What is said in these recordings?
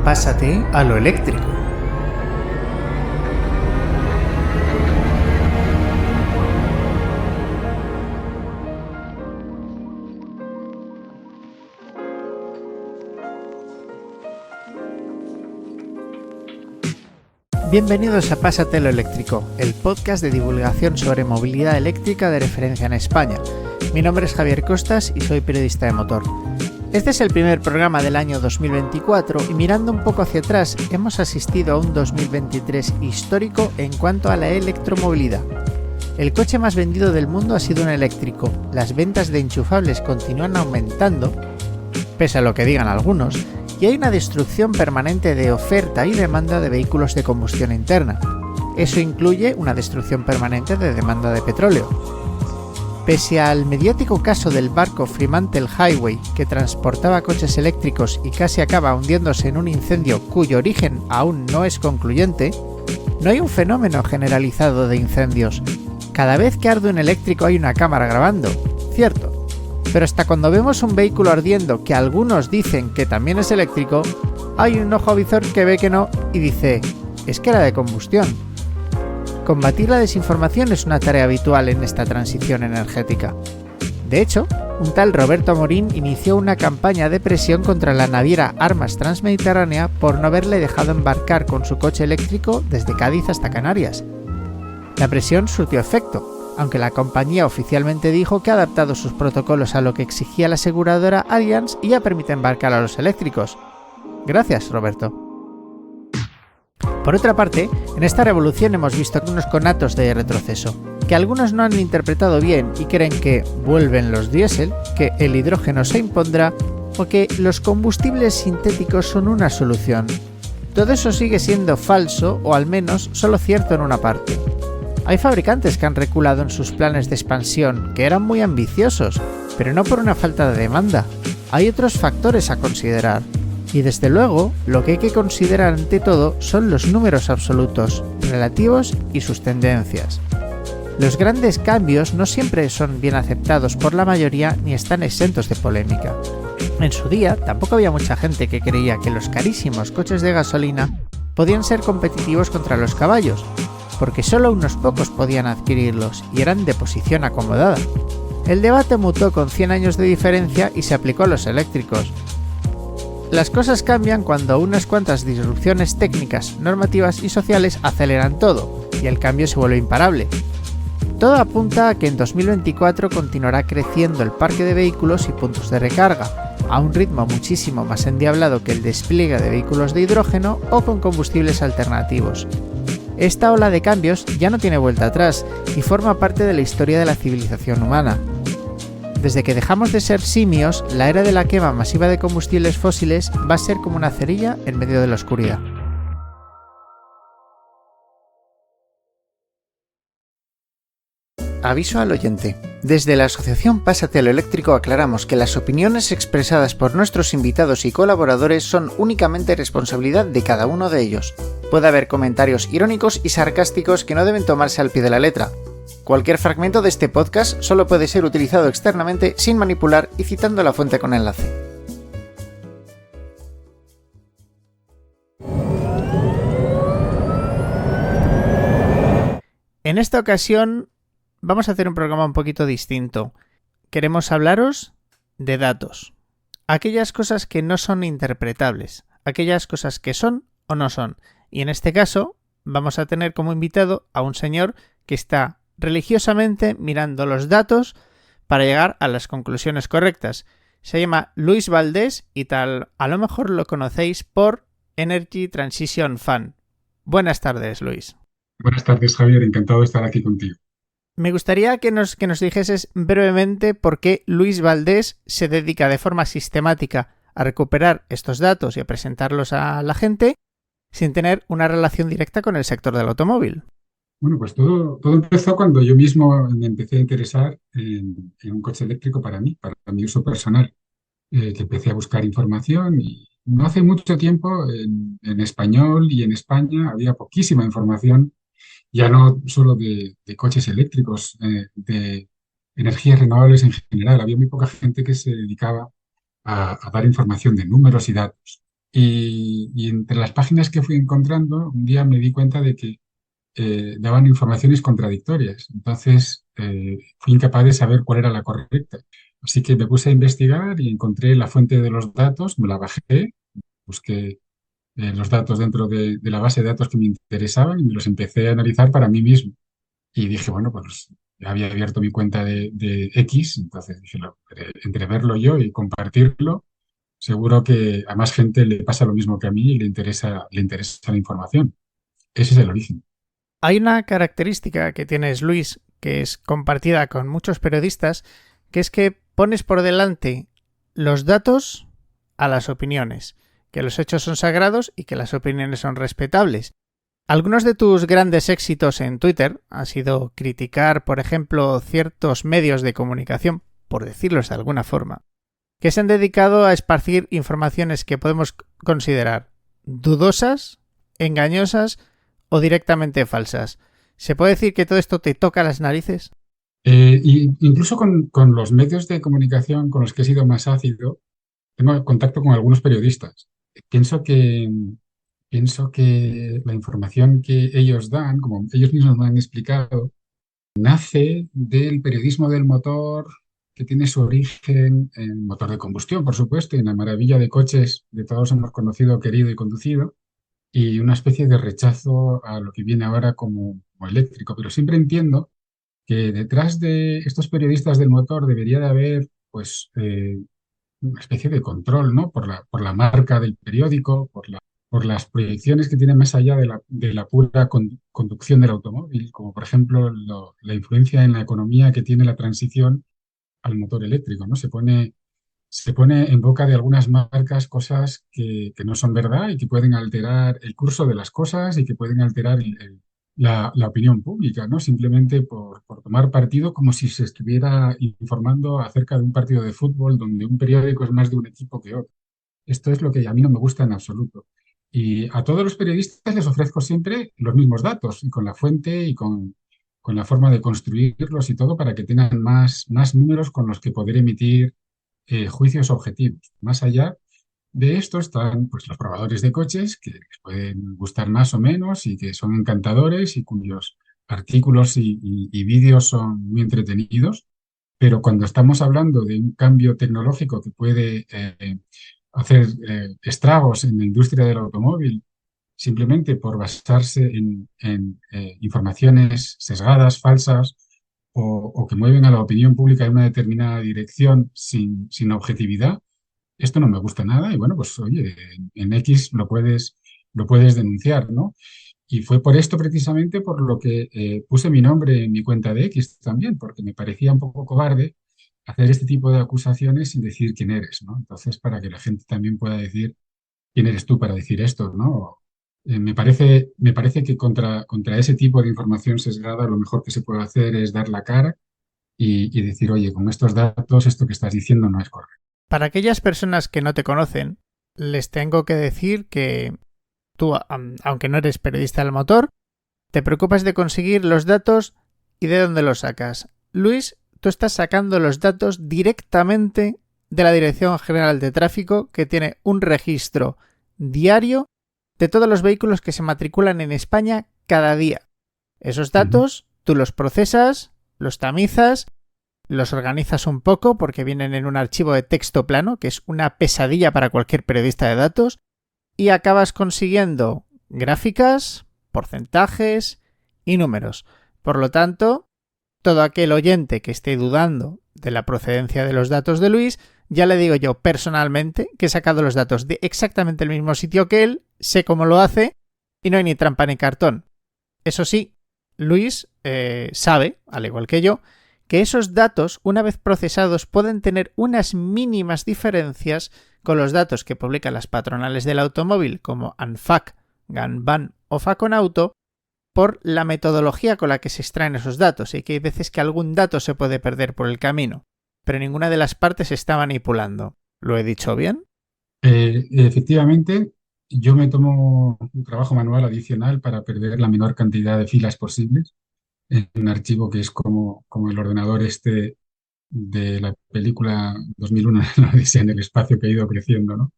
Pásate a lo eléctrico. Bienvenidos a Pásate a lo eléctrico, el podcast de divulgación sobre movilidad eléctrica de referencia en España. Mi nombre es Javier Costas y soy periodista de motor. Este es el primer programa del año 2024 y mirando un poco hacia atrás hemos asistido a un 2023 histórico en cuanto a la electromovilidad. El coche más vendido del mundo ha sido un eléctrico, las ventas de enchufables continúan aumentando, pese a lo que digan algunos, y hay una destrucción permanente de oferta y demanda de vehículos de combustión interna. Eso incluye una destrucción permanente de demanda de petróleo. Pese al mediático caso del barco Fremantle Highway que transportaba coches eléctricos y casi acaba hundiéndose en un incendio cuyo origen aún no es concluyente, no hay un fenómeno generalizado de incendios. Cada vez que arde un eléctrico hay una cámara grabando, cierto, pero hasta cuando vemos un vehículo ardiendo que algunos dicen que también es eléctrico, hay un ojo visor que ve que no y dice, es que era de combustión. Combatir la desinformación es una tarea habitual en esta transición energética. De hecho, un tal Roberto Amorín inició una campaña de presión contra la naviera Armas Transmediterránea por no haberle dejado embarcar con su coche eléctrico desde Cádiz hasta Canarias. La presión surtió efecto, aunque la compañía oficialmente dijo que ha adaptado sus protocolos a lo que exigía la aseguradora Allianz y ya permite embarcar a los eléctricos. Gracias, Roberto. Por otra parte, en esta revolución hemos visto unos conatos de retroceso, que algunos no han interpretado bien y creen que vuelven los diésel, que el hidrógeno se impondrá o que los combustibles sintéticos son una solución. Todo eso sigue siendo falso o al menos solo cierto en una parte. Hay fabricantes que han reculado en sus planes de expansión, que eran muy ambiciosos, pero no por una falta de demanda. Hay otros factores a considerar. Y desde luego, lo que hay que considerar ante todo son los números absolutos, relativos y sus tendencias. Los grandes cambios no siempre son bien aceptados por la mayoría ni están exentos de polémica. En su día, tampoco había mucha gente que creía que los carísimos coches de gasolina podían ser competitivos contra los caballos, porque solo unos pocos podían adquirirlos y eran de posición acomodada. El debate mutó con 100 años de diferencia y se aplicó a los eléctricos. Las cosas cambian cuando unas cuantas disrupciones técnicas, normativas y sociales aceleran todo, y el cambio se vuelve imparable. Todo apunta a que en 2024 continuará creciendo el parque de vehículos y puntos de recarga, a un ritmo muchísimo más endiablado que el despliegue de vehículos de hidrógeno o con combustibles alternativos. Esta ola de cambios ya no tiene vuelta atrás y forma parte de la historia de la civilización humana. Desde que dejamos de ser simios, la era de la quema masiva de combustibles fósiles va a ser como una cerilla en medio de la oscuridad. Aviso al oyente. Desde la asociación Pásate a lo eléctrico aclaramos que las opiniones expresadas por nuestros invitados y colaboradores son únicamente responsabilidad de cada uno de ellos. Puede haber comentarios irónicos y sarcásticos que no deben tomarse al pie de la letra. Cualquier fragmento de este podcast solo puede ser utilizado externamente sin manipular y citando la fuente con enlace. En esta ocasión vamos a hacer un programa un poquito distinto. Queremos hablaros de datos. Aquellas cosas que no son interpretables, aquellas cosas que son o no son. Y en este caso vamos a tener como invitado a un señor que está religiosamente mirando los datos para llegar a las conclusiones correctas. Se llama Luis Valdés y a lo mejor lo conocéis por Energy Transition Fund. Buenas tardes, Luis. Buenas tardes, Javier. Encantado de estar aquí contigo. Me gustaría que nos dijeses brevemente por qué Luis Valdés se dedica de forma sistemática a recuperar estos datos y a presentarlos a la gente sin tener una relación directa con el sector del automóvil. Bueno, pues todo empezó cuando yo mismo me empecé a interesar en un coche eléctrico para mí, para mi uso personal, que empecé a buscar información y no hace mucho tiempo en español y en España había poquísima información, ya no solo de coches eléctricos, de energías renovables en general. Había muy poca gente que se dedicaba a dar información de números y datos. Y entre las páginas que fui encontrando, un día me di cuenta de que daban informaciones contradictorias. Entonces, fui incapaz de saber cuál era la correcta. Así que me puse a investigar y encontré la fuente de los datos, me la bajé, busqué los datos dentro de la base de datos que me interesaban y me los empecé a analizar para mí mismo. Y dije, bueno, pues había abierto mi cuenta de X, entonces dije, entre verlo yo y compartirlo, seguro que a más gente le pasa lo mismo que a mí y le interesa la información. Ese es el origen. Hay una característica que tienes, Luis, que es compartida con muchos periodistas, que es que pones por delante los datos a las opiniones, que los hechos son sagrados y que las opiniones son respetables. Algunos de tus grandes éxitos en Twitter han sido criticar, por ejemplo, ciertos medios de comunicación, por decirlos de alguna forma, que se han dedicado a esparcir informaciones que podemos considerar dudosas, engañosas o directamente falsas. ¿Se puede decir que todo esto te toca las narices? Y incluso con los medios de comunicación con los que he sido más ácido, tengo contacto con algunos periodistas. Pienso que, pienso que la información que ellos dan, como ellos mismos me han explicado, nace del periodismo del motor, que tiene su origen en motor de combustión, por supuesto, y en la maravilla de coches que todos hemos conocido, querido y conducido, y una especie de rechazo a lo que viene ahora como eléctrico. Pero siempre entiendo que detrás de estos periodistas del motor debería de haber, pues, una especie de control, ¿no? Por la marca del periódico, por las proyecciones que tiene más allá de la pura conducción del automóvil, como por ejemplo la influencia en la economía que tiene la transición al motor eléctrico, ¿no? Se pone en boca de algunas marcas cosas que no son verdad y que pueden alterar el curso de las cosas y que pueden alterar la opinión pública, ¿no? Simplemente por tomar partido como si se estuviera informando acerca de un partido de fútbol donde un periódico es más de un equipo que otro. Esto es lo que a mí no me gusta en absoluto. Y a todos los periodistas les ofrezco siempre los mismos datos y con la fuente y con la forma de construirlos y todo para que tengan más números con los que poder emitir juicios objetivos. Más allá de esto están pues, los probadores de coches, que les pueden gustar más o menos y que son encantadores y cuyos artículos y vídeos son muy entretenidos. Pero cuando estamos hablando de un cambio tecnológico que puede hacer estragos en la industria del automóvil, simplemente por basarse en informaciones sesgadas, falsas, o que mueven a la opinión pública en una determinada dirección sin objetividad, esto no me gusta nada y bueno, pues oye, en X lo puedes denunciar, ¿no? Y fue por esto precisamente por lo que puse mi nombre en mi cuenta de X también, porque me parecía un poco cobarde hacer este tipo de acusaciones sin decir quién eres, ¿no? Entonces, para que la gente también pueda decir quién eres tú para decir esto, ¿no? Me parece que contra ese tipo de información sesgada lo mejor que se puede hacer es dar la cara y decir, oye, con estos datos esto que estás diciendo no es correcto. Para aquellas personas que no te conocen, les tengo que decir que tú, aunque no eres periodista del motor, te preocupas de conseguir los datos y de dónde los sacas. Luis, tú estás sacando los datos directamente de la Dirección General de Tráfico, que tiene un registro diario de todos los vehículos que se matriculan en España cada día. Esos Ujú. datos tú los procesas, los tamizas, los organizas un poco porque vienen en un archivo de texto plano, que es una pesadilla para cualquier periodista de datos, y acabas consiguiendo gráficas, porcentajes y números. Por lo tanto, todo aquel oyente que esté dudando de la procedencia de los datos de Luis, ya le digo yo personalmente que he sacado los datos de exactamente el mismo sitio que él, sé cómo lo hace y no hay ni trampa ni cartón. Eso sí, Luis sabe, al igual que yo, que esos datos, una vez procesados, pueden tener unas mínimas diferencias con los datos que publican las patronales del automóvil como ANFAC, GANBAN o Faconauto, por la metodología con la que se extraen esos datos y que hay veces que algún dato se puede perder por el camino, pero ninguna de las partes está manipulando. ¿Lo he dicho bien? Efectivamente, yo me tomo un trabajo manual adicional para perder la menor cantidad de filas posibles en un archivo que es como el ordenador este de la película 2001, la Odisea en el espacio que ha ido creciendo, ¿no?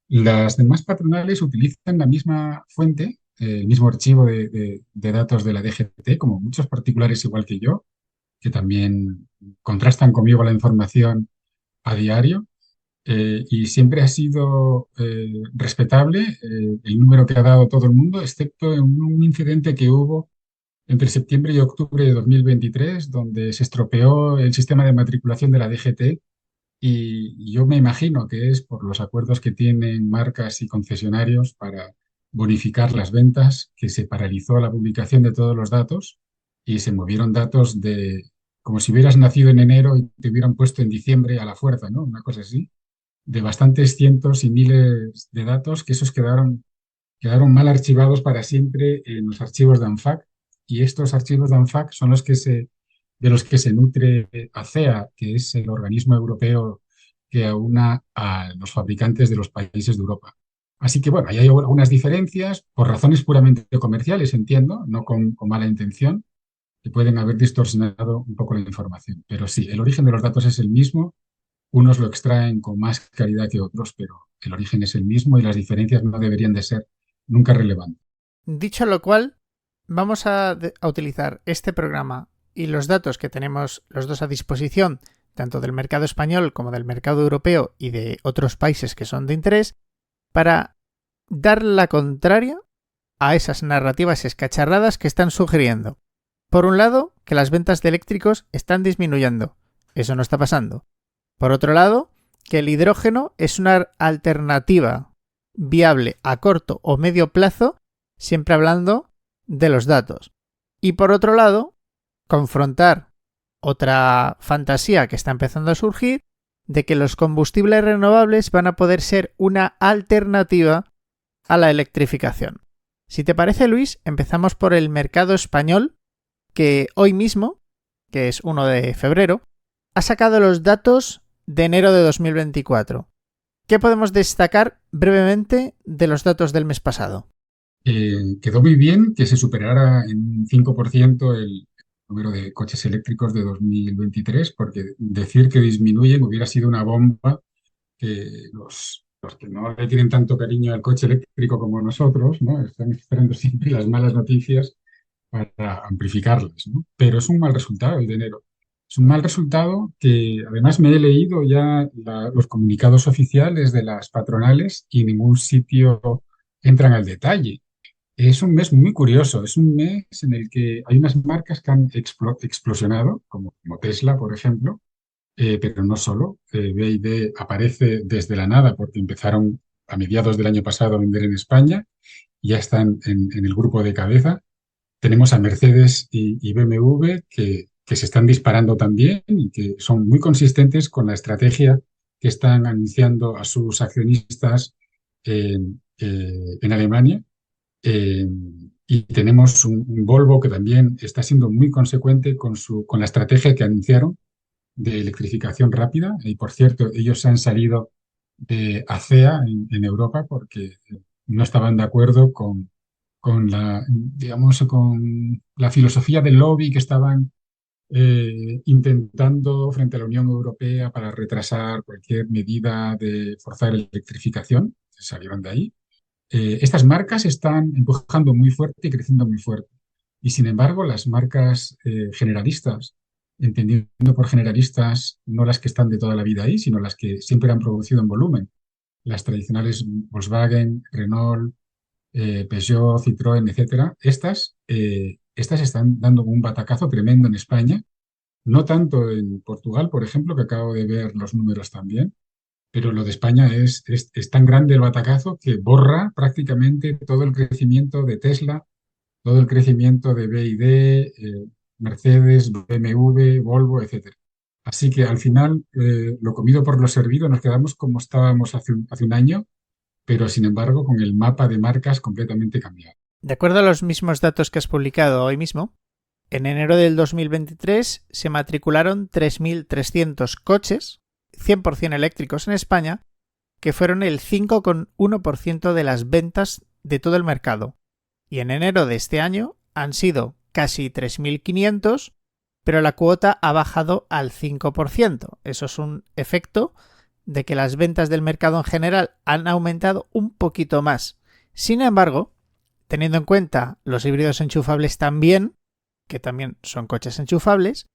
Las demás patronales utilizan la misma fuente, el mismo archivo de datos de la DGT, como muchos particulares igual que yo, que también contrastan conmigo la información a diario. Y siempre ha sido respetable el número que ha dado todo el mundo, excepto en un incidente que hubo entre septiembre y octubre de 2023, donde se estropeó el sistema de matriculación de la DGT y yo me imagino que es por los acuerdos que tienen marcas y concesionarios para bonificar las ventas, que se paralizó la publicación de todos los datos y se movieron datos de como si hubieras nacido en enero y te hubieran puesto en diciembre a la fuerza, ¿no? Una cosa así, de bastantes cientos y miles de datos que esos quedaron mal archivados para siempre en los archivos de ANFAC, y estos archivos de ANFAC son de los que se nutre ACEA, que es el organismo europeo que aúna a los fabricantes de los países de Europa. Así que bueno, ahí hay algunas diferencias por razones puramente comerciales, entiendo, no con mala intención, que pueden haber distorsionado un poco la información. Pero sí, el origen de los datos es el mismo. Unos lo extraen con más calidad que otros, pero el origen es el mismo y las diferencias no deberían de ser nunca relevantes. Dicho lo cual, vamos a utilizar este programa y los datos que tenemos los dos a disposición, tanto del mercado español como del mercado europeo y de otros países que son de interés, para dar la contraria a esas narrativas escacharradas que están sugiriendo. Por un lado, que las ventas de eléctricos están disminuyendo. Eso no está pasando. Por otro lado, que el hidrógeno es una alternativa viable a corto o medio plazo, siempre hablando de los datos. Y por otro lado, confrontar otra fantasía que está empezando a surgir de que los combustibles renovables van a poder ser una alternativa a la electrificación. Si te parece, Luis, empezamos por el mercado español, que hoy mismo, que es 1 de febrero, ha sacado los datos de enero de 2024. ¿Qué podemos destacar brevemente de los datos del mes pasado? Quedó muy bien que se superara en un 5% el número de coches eléctricos de 2023, porque decir que disminuyen hubiera sido una bomba que los que no le tienen tanto cariño al coche eléctrico como nosotros, ¿no? Están esperando siempre las malas noticias para amplificarlas, ¿no? Pero es un mal resultado el de enero. Es un mal resultado que además me he leído ya los comunicados oficiales de las patronales y en ningún sitio entran al detalle. Es un mes muy curioso, es un mes en el que hay unas marcas que han explosionado, como Tesla, por ejemplo, pero no solo. BYD aparece desde la nada porque empezaron a mediados del año pasado a vender en España, y ya están en el grupo de cabeza. Tenemos a Mercedes y BMW que se están disparando también y que son muy consistentes con la estrategia que están anunciando a sus accionistas en Alemania. Eh, y tenemos un Volvo que también está siendo muy consecuente con la estrategia que anunciaron de electrificación rápida. Y por cierto, ellos han salido de ACEA en Europa porque no estaban de acuerdo con digamos, con la filosofía del lobby que estaban intentando frente a la Unión Europea para retrasar cualquier medida de forzar la electrificación. Salieron de ahí. Estas marcas están empujando muy fuerte y creciendo muy fuerte. Y sin embargo, las marcas generalistas, entendiendo por generalistas no las que están de toda la vida ahí, sino las que siempre han producido en volumen, las tradicionales Volkswagen, Renault, Peugeot, Citroën, etcétera, estas están dando un batacazo tremendo en España, no tanto en Portugal, por ejemplo, que acabo de ver los números también, pero lo de España es tan grande el batacazo que borra prácticamente todo el crecimiento de Tesla, todo el crecimiento de BYD, Mercedes, BMW, Volvo, etcétera. Así que al final, lo comido por lo servido, nos quedamos como estábamos hace un año, pero sin embargo con el mapa de marcas completamente cambiado. De acuerdo a los mismos datos que has publicado hoy mismo, en enero del 2023 se matricularon 3.300 coches 100% eléctricos en España, que fueron el 5,1% de las ventas de todo el mercado. Y en enero de este año han sido casi 3.500, pero la cuota ha bajado al 5%. Eso es un efecto de que las ventas del mercado en general han aumentado un poquito más. Sin embargo, teniendo en cuenta los híbridos enchufables también, que también son coches enchufables,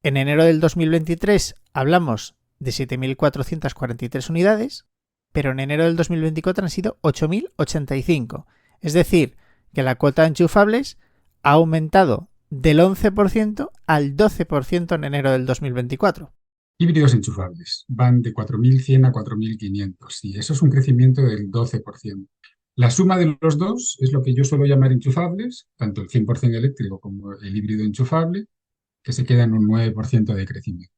en enero del 2023 hablamos de 7.443 unidades, pero en enero del 2024 han sido 8.085. Es decir, que la cuota de enchufables ha aumentado del 11% al 12% en enero del 2024. Híbridos enchufables van de 4.100 a 4.500 y eso es un crecimiento del 12%. La suma de los dos es lo que yo suelo llamar enchufables, tanto el 100% eléctrico como el híbrido enchufable, que se queda en un 9% de crecimiento.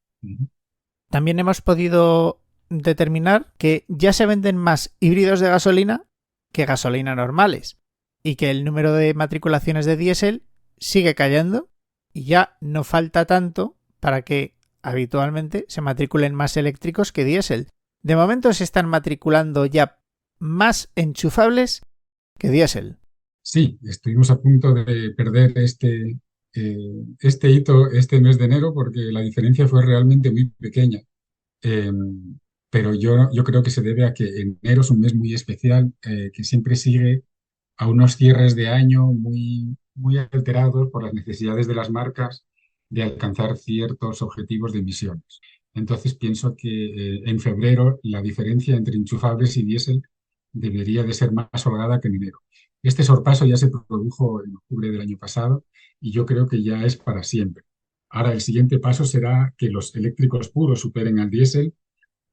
También hemos podido determinar que ya se venden más híbridos de gasolina que gasolina normales y que el número de matriculaciones de diésel sigue cayendo y ya no falta tanto para que habitualmente se matriculen más eléctricos que diésel. De momento se están matriculando ya más enchufables que diésel. Sí, estuvimos a punto de perder este hito este mes de enero porque la diferencia fue realmente muy pequeña. Eh, pero yo creo que se debe a que enero es un mes muy especial, que siempre sigue a unos cierres de año muy alterados por las necesidades de las marcas de alcanzar ciertos objetivos de emisiones. Entonces pienso que en febrero la diferencia entre enchufables y diésel debería de ser más holgada que en enero. Este sorpaso ya se produjo en octubre del año pasado y yo creo que ya es para siempre. Ahora el siguiente paso será que los eléctricos puros superen al diésel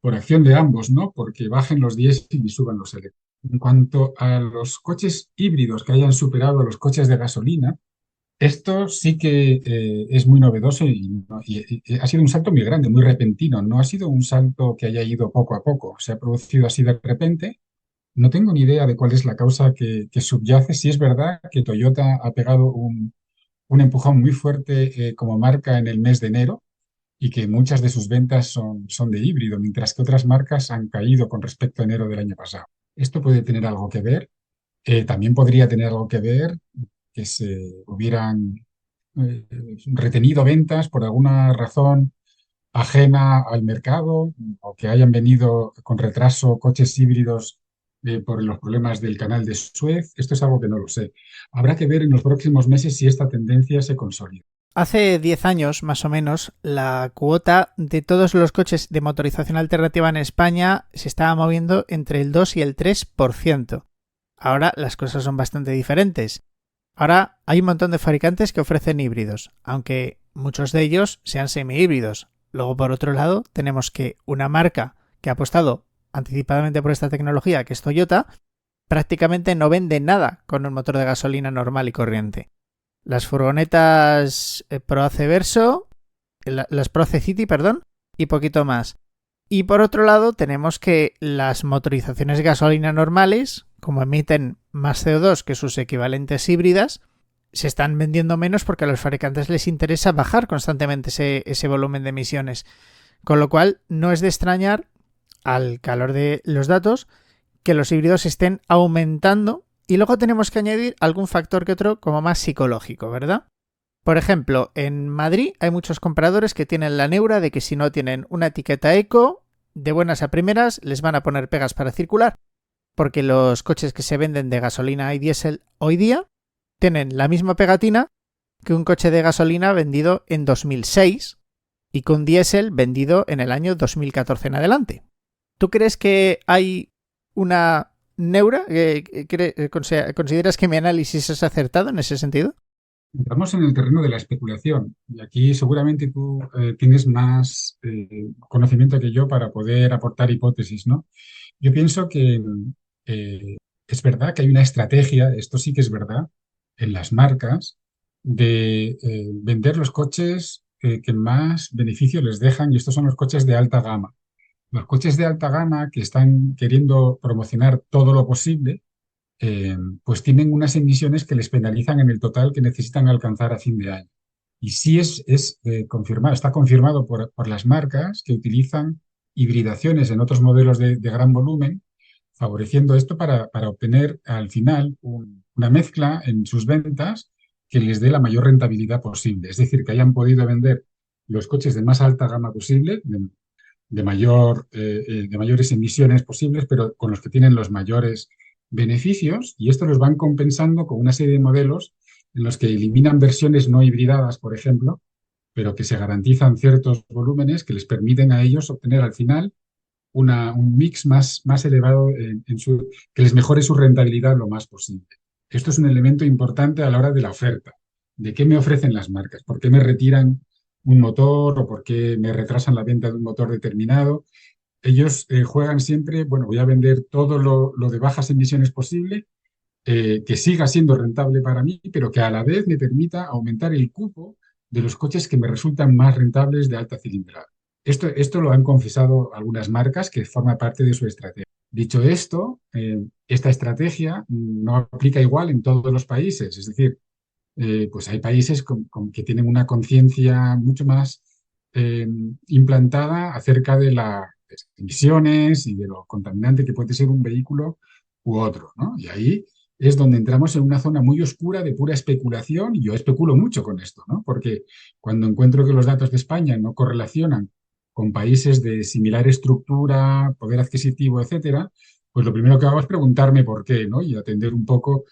por acción de ambos, ¿no? Porque bajen los diésel y suban los eléctricos. En cuanto a los coches híbridos que hayan superado a los coches de gasolina, esto sí que es muy novedoso y ha sido un salto muy grande, muy repentino. No ha sido un salto que haya ido poco a poco. Se ha producido así de repente. No tengo ni idea de cuál es la causa que subyace. Si es verdad que Toyota ha pegado un empujón muy fuerte como marca en el mes de enero y que muchas de sus ventas son de híbrido, mientras que otras marcas han caído con respecto a enero del año pasado. Esto puede tener algo que ver. También podría tener algo que ver que se hubieran eh, retenido ventas por alguna razón ajena al mercado o que hayan venido con retraso coches híbridos por los problemas del canal de Suez. Esto es algo que no lo sé. Habrá que ver en los próximos meses si esta tendencia se consolida. Hace 10 años, más o menos, la cuota de todos los coches de motorización alternativa en España se estaba moviendo entre el 2 y el 3%. Ahora las cosas son bastante diferentes. Ahora hay un montón de fabricantes que ofrecen híbridos, aunque muchos de ellos sean semi-híbridos. Luego, por otro lado, tenemos que una marca que ha apostado anticipadamente por esta tecnología, que es Toyota, prácticamente no vende nada con un motor de gasolina normal y corriente. Las furgonetas Proace Verso, las Proace City, perdón, y poquito más. Y por otro lado tenemos que las motorizaciones de gasolina normales, como emiten más CO2 que sus equivalentes híbridas, se están vendiendo menos porque a los fabricantes les interesa bajar constantemente ese volumen de emisiones. Con lo cual no es de extrañar, al calor de los datos, que los híbridos estén aumentando. Y luego tenemos que añadir algún factor que otro como más psicológico, ¿verdad? Por ejemplo, en Madrid hay muchos compradores que tienen la neura de que si no tienen una etiqueta eco, de buenas a primeras les van a poner pegas para circular, porque los coches que se venden de gasolina y diésel hoy día tienen la misma pegatina que un coche de gasolina vendido en 2006 y que un diésel vendido en el año 2014 en adelante. ¿Tú crees que hay una neura? ¿Consideras que mi análisis es acertado en ese sentido? Entramos en el terreno de la especulación y aquí seguramente tú tienes más conocimiento que yo para poder aportar hipótesis, ¿no? Yo pienso que es verdad que hay una estrategia, esto sí que es verdad, en las marcas de vender los coches que más beneficio les dejan y estos son los coches de alta gama. Los coches de alta gama que están queriendo promocionar todo lo posible pues tienen unas emisiones que les penalizan en el total que necesitan alcanzar a fin de año. Y sí es confirmado, está confirmado por las marcas que utilizan hibridaciones en otros modelos de gran volumen, favoreciendo esto para obtener al final una mezcla en sus ventas que les dé la mayor rentabilidad posible. Es decir, que hayan podido vender los coches de más alta gama posible, de mayores emisiones posibles, pero con los que tienen los mayores beneficios, y esto los van compensando con una serie de modelos en los que eliminan versiones no hibridadas, por ejemplo, pero que se garantizan ciertos volúmenes que les permiten a ellos obtener al final un mix más elevado que les mejore su rentabilidad lo más posible. Esto es un elemento importante a la hora de la oferta. ¿De qué me ofrecen las marcas? ¿Por qué me retiran un motor o por qué me retrasan la venta de un motor determinado? Ellos juegan siempre, bueno, voy a vender todo lo de bajas emisiones posible, que siga siendo rentable para mí, pero que a la vez me permita aumentar el cupo de los coches que me resultan más rentables de alta cilindrada. Esto lo han confesado algunas marcas que forma parte de su estrategia. Dicho esto, esta estrategia no aplica igual en todos los países. Es decir, pues hay países que tienen una conciencia mucho más eh, implantada acerca de las emisiones y de lo contaminante que puede ser un vehículo u otro, ¿no? Y ahí es donde entramos en una zona muy oscura de pura especulación, y yo especulo mucho con esto, ¿no? Porque cuando encuentro que los datos de España no correlacionan con países de similar estructura, poder adquisitivo, etcétera, pues lo primero que hago es preguntarme por qué, ¿no? Y atender un poco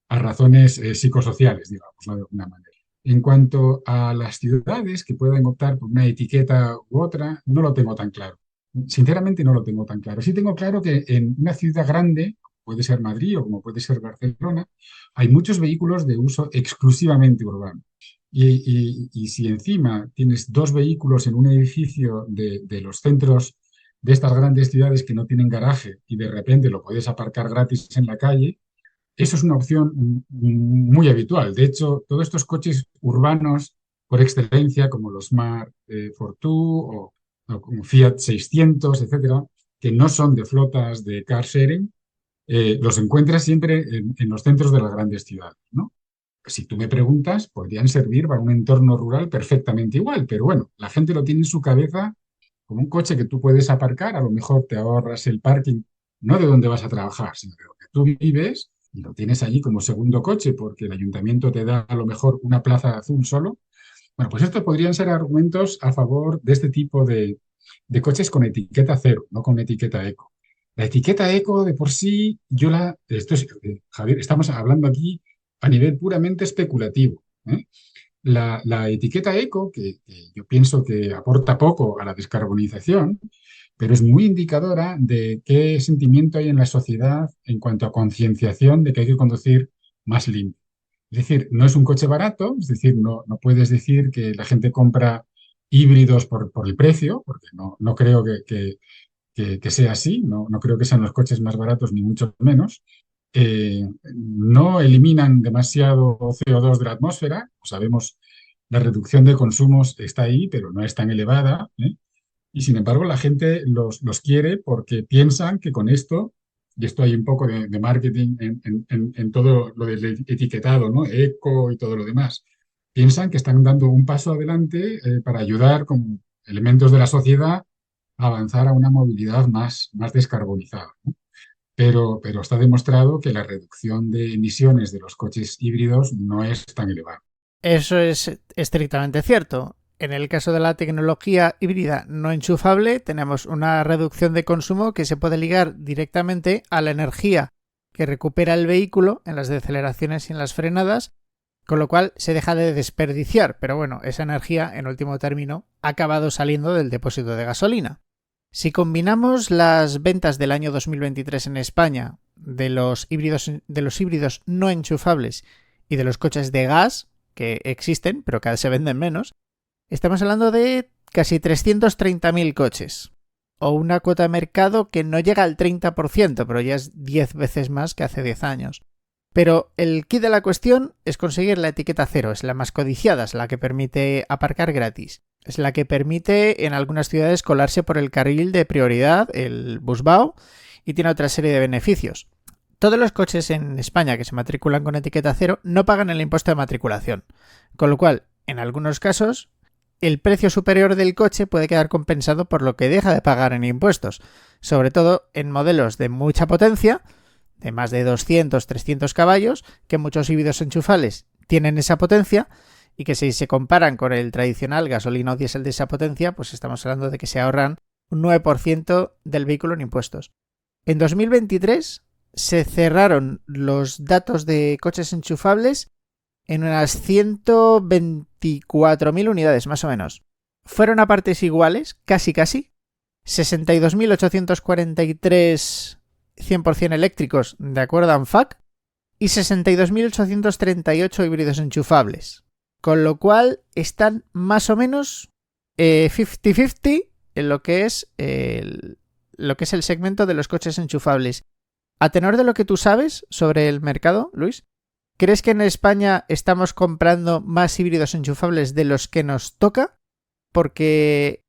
a razones psicosociales, digamos, ¿no? De alguna manera. En cuanto a las ciudades que pueden optar por una etiqueta u otra, no lo tengo tan claro. Sinceramente no lo tengo tan claro. Sí tengo claro que en una ciudad grande, puede ser Madrid o como puede ser Barcelona, hay muchos vehículos de uso exclusivamente urbano. Y si encima tienes dos vehículos en un edificio de los centros de estas grandes ciudades que no tienen garaje y de repente lo puedes aparcar gratis en la calle, eso es una opción muy habitual. De hecho, todos estos coches urbanos por excelencia, como los Smart Fortwo o como Fiat 600, etcétera, que no son de flotas de car sharing, los encuentras siempre en los centros de las grandes ciudades, ¿no? Si tú me preguntas, podrían servir para un entorno rural perfectamente igual, pero bueno, la gente lo tiene en su cabeza como un coche que tú puedes aparcar, a lo mejor te ahorras el parking, no de donde vas a trabajar, sino de donde tú vives, y lo tienes allí como segundo coche porque el ayuntamiento te da a lo mejor una plaza azul solo. Bueno, pues estos podrían ser argumentos a favor de este tipo de coches con etiqueta cero, no con etiqueta eco. La etiqueta eco de por sí, Javier, estamos hablando aquí a nivel puramente especulativo, ¿eh? La etiqueta eco, que yo pienso que aporta poco a la descarbonización, pero es muy indicadora de qué sentimiento hay en la sociedad en cuanto a concienciación de que hay que conducir más limpio. Es decir, no es un coche barato, es decir, no puedes decir que la gente compra híbridos por el precio, porque no creo que sea así, no creo que sean los coches más baratos ni mucho menos. No eliminan demasiado CO2 de la atmósfera, sabemos, la reducción de consumos está ahí, pero no es tan elevada, ¿eh? Y sin embargo la gente los quiere porque piensan que con esto, y esto hay un poco de marketing en todo lo del etiquetado, ¿no? Eco y todo lo demás, piensan que están dando un paso adelante para ayudar con elementos de la sociedad a avanzar a una movilidad más descarbonizada, ¿no? Pero está demostrado que la reducción de emisiones de los coches híbridos no es tan elevada. Eso es estrictamente cierto. En el caso de la tecnología híbrida no enchufable, tenemos una reducción de consumo que se puede ligar directamente a la energía que recupera el vehículo en las deceleraciones y en las frenadas, con lo cual se deja de desperdiciar, pero bueno, esa energía, en último término, ha acabado saliendo del depósito de gasolina. Si combinamos las ventas del año 2023 en España de los híbridos no enchufables y de los coches de gas, que existen, pero cada vez se venden menos, estamos hablando de casi 330.000 coches, o una cuota de mercado que no llega al 30%, pero ya es 10 veces más que hace 10 años. Pero el kit de la cuestión es conseguir la etiqueta cero, es la más codiciada, es la que permite aparcar gratis, es la que permite en algunas ciudades colarse por el carril de prioridad, el busbao, y tiene otra serie de beneficios. Todos los coches en España que se matriculan con etiqueta cero no pagan el impuesto de matriculación, con lo cual, en algunos casos, el precio superior del coche puede quedar compensado por lo que deja de pagar en impuestos, sobre todo en modelos de mucha potencia, de más de 200-300 caballos, que muchos híbridos enchufables tienen esa potencia y que si se comparan con el tradicional gasolina o diésel de esa potencia, pues estamos hablando de que se ahorran un 9% del vehículo en impuestos. En 2023 se cerraron los datos de coches enchufables en unas 124.000 unidades, más o menos. Fueron a partes iguales, casi, 62.843 100% eléctricos, de acuerdo a ANFAC, y 62.838 híbridos enchufables. Con lo cual están más o menos 50-50 en lo que es el segmento de los coches enchufables. A tenor de lo que tú sabes sobre el mercado, Luis, ¿crees que en España estamos comprando más híbridos enchufables de los que nos toca? Porque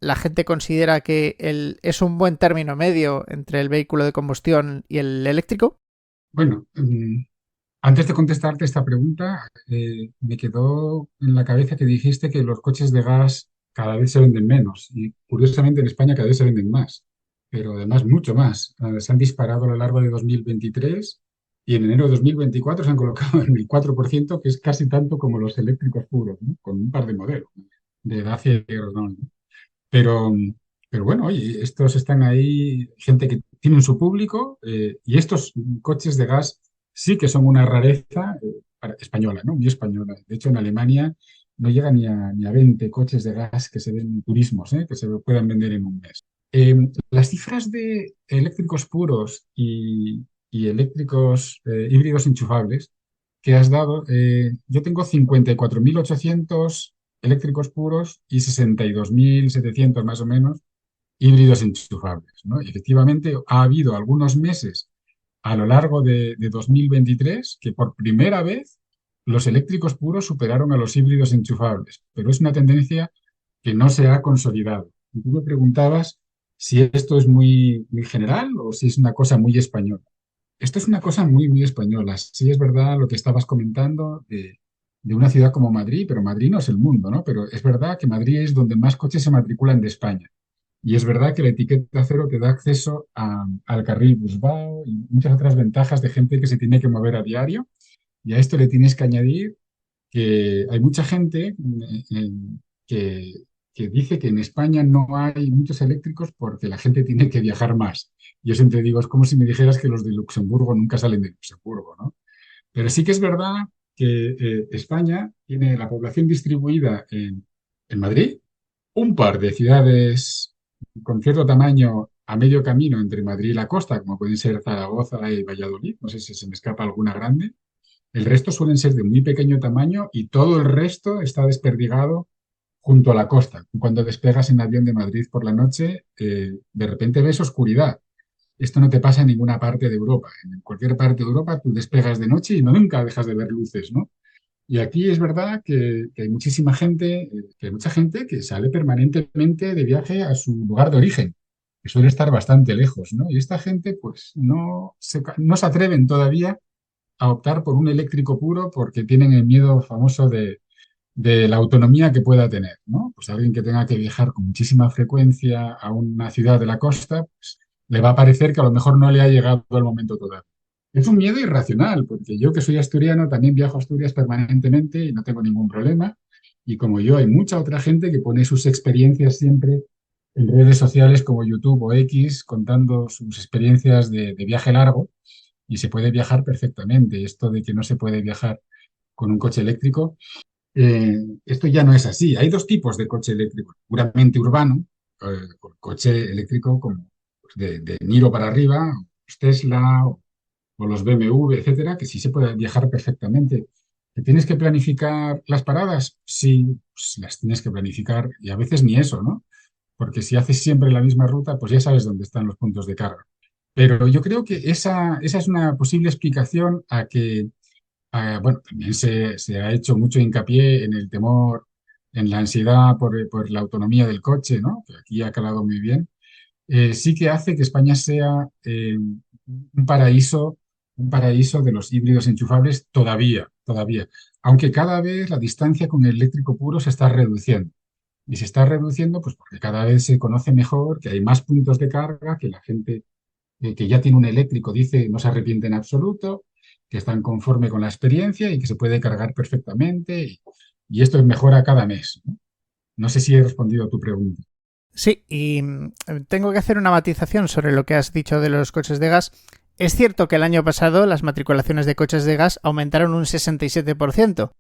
la gente considera que es un buen término medio entre el vehículo de combustión y el eléctrico. Bueno, antes de contestarte esta pregunta, me quedó en la cabeza que dijiste que los coches de gas cada vez se venden menos y curiosamente en España cada vez se venden más, pero además mucho más. Se han disparado a lo largo de 2023 y en enero de 2024 se han colocado en el 4%, que es casi tanto como los eléctricos puros, ¿no? Con un par de modelos de Dacia y Renault, ¿no? Pero, pero bueno, oye, estos están ahí, gente que tienen su público y estos coches de gas sí que son una rareza española, ¿no? Muy española. De hecho, en Alemania no llega ni a 20 coches de gas que se ven en turismos, que se puedan vender en un mes. Las cifras de eléctricos puros y eléctricos híbridos enchufables que has dado, yo tengo 54.800 eléctricos puros y 62.700 más o menos híbridos enchufables, ¿no? Y efectivamente ha habido algunos meses a lo largo de 2023 que por primera vez los eléctricos puros superaron a los híbridos enchufables, pero es una tendencia que no se ha consolidado. Y tú me preguntabas si esto es muy general o si es una cosa muy española. Esto es una cosa muy española. Sí es verdad lo que estabas comentando de una ciudad como Madrid, pero Madrid no es el mundo, ¿no? Pero es verdad que Madrid es donde más coches se matriculan de España. Y es verdad que la etiqueta cero te da acceso al carril Busbao y muchas otras ventajas de gente que se tiene que mover a diario. Y a esto le tienes que añadir que hay mucha gente que, que dice que en España no hay muchos eléctricos porque la gente tiene que viajar más. Yo siempre digo, es como si me dijeras que los de Luxemburgo nunca salen de Luxemburgo, ¿no? Pero sí que es verdad que España tiene la población distribuida en Madrid, un par de ciudades con cierto tamaño a medio camino entre Madrid y la costa, como pueden ser Zaragoza y Valladolid, no sé si se me escapa alguna grande. El resto suelen ser de muy pequeño tamaño y todo el resto está desperdigado junto a la costa. Cuando despegas en avión de Madrid por la noche, de repente ves oscuridad. Esto no te pasa en ninguna parte de Europa. En cualquier parte de Europa tú despegas de noche y no nunca dejas de ver luces, ¿no? Y aquí es verdad que hay muchísima gente, que hay mucha gente que sale permanentemente de viaje a su lugar de origen, que suele estar bastante lejos, ¿no? Y esta gente, pues, no se atreven todavía a optar por un eléctrico puro porque tienen el miedo famoso de la autonomía que pueda tener, ¿no? Pues alguien que tenga que viajar con muchísima frecuencia a una ciudad de la costa, pues le va a parecer que a lo mejor no le ha llegado el momento todavía. Es un miedo irracional, porque yo que soy asturiano también viajo a Asturias permanentemente y no tengo ningún problema. Y como yo, hay mucha otra gente que pone sus experiencias siempre en redes sociales como YouTube o X, contando sus experiencias de viaje largo y se puede viajar perfectamente. Esto de que no se puede viajar con un coche eléctrico, esto ya no es así. Hay dos tipos de coche eléctrico, puramente urbano, coche eléctrico como pues, de Niro para arriba, los Tesla o los BMW, etcétera, que sí se puede viajar perfectamente. ¿Que tienes que planificar las paradas? Sí, pues las tienes que planificar y a veces ni eso, ¿no? Porque si haces siempre la misma ruta, pues ya sabes dónde están los puntos de carga. Pero yo creo que esa es una posible explicación a que, bueno, también se ha hecho mucho hincapié en el temor, en la ansiedad por la autonomía del coche, ¿no? Que aquí ha calado muy bien. Sí que hace que España sea un paraíso, un paraíso de los híbridos enchufables todavía. Aunque cada vez la distancia con el eléctrico puro se está reduciendo. Y se está reduciendo pues porque cada vez se conoce mejor, que hay más puntos de carga, que la gente que ya tiene un eléctrico dice no se arrepiente en absoluto, que están conforme con la experiencia y que se puede cargar perfectamente. Y esto mejora cada mes, ¿no? No sé si he respondido a tu pregunta. Sí, y tengo que hacer una matización sobre lo que has dicho de los coches de gas. Es cierto que el año pasado las matriculaciones de coches de gas aumentaron un 67%,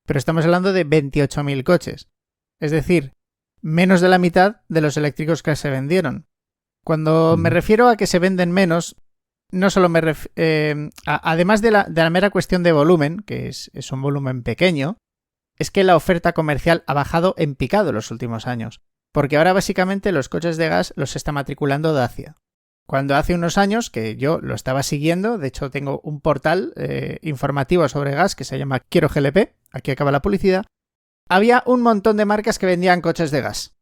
pero estamos hablando de 28.000 coches. Es decir, menos de la mitad de los eléctricos que se vendieron. Cuando me refiero a que se venden menos, no solo además de la mera cuestión de volumen, que es un volumen pequeño, es que la oferta comercial ha bajado en picado en los últimos años. Porque ahora básicamente los coches de gas los está matriculando Dacia. Cuando hace unos años, que yo lo estaba siguiendo, de hecho tengo un portal informativo sobre gas que se llama Quiero GLP, aquí acaba la publicidad, había un montón de marcas que vendían coches de gas.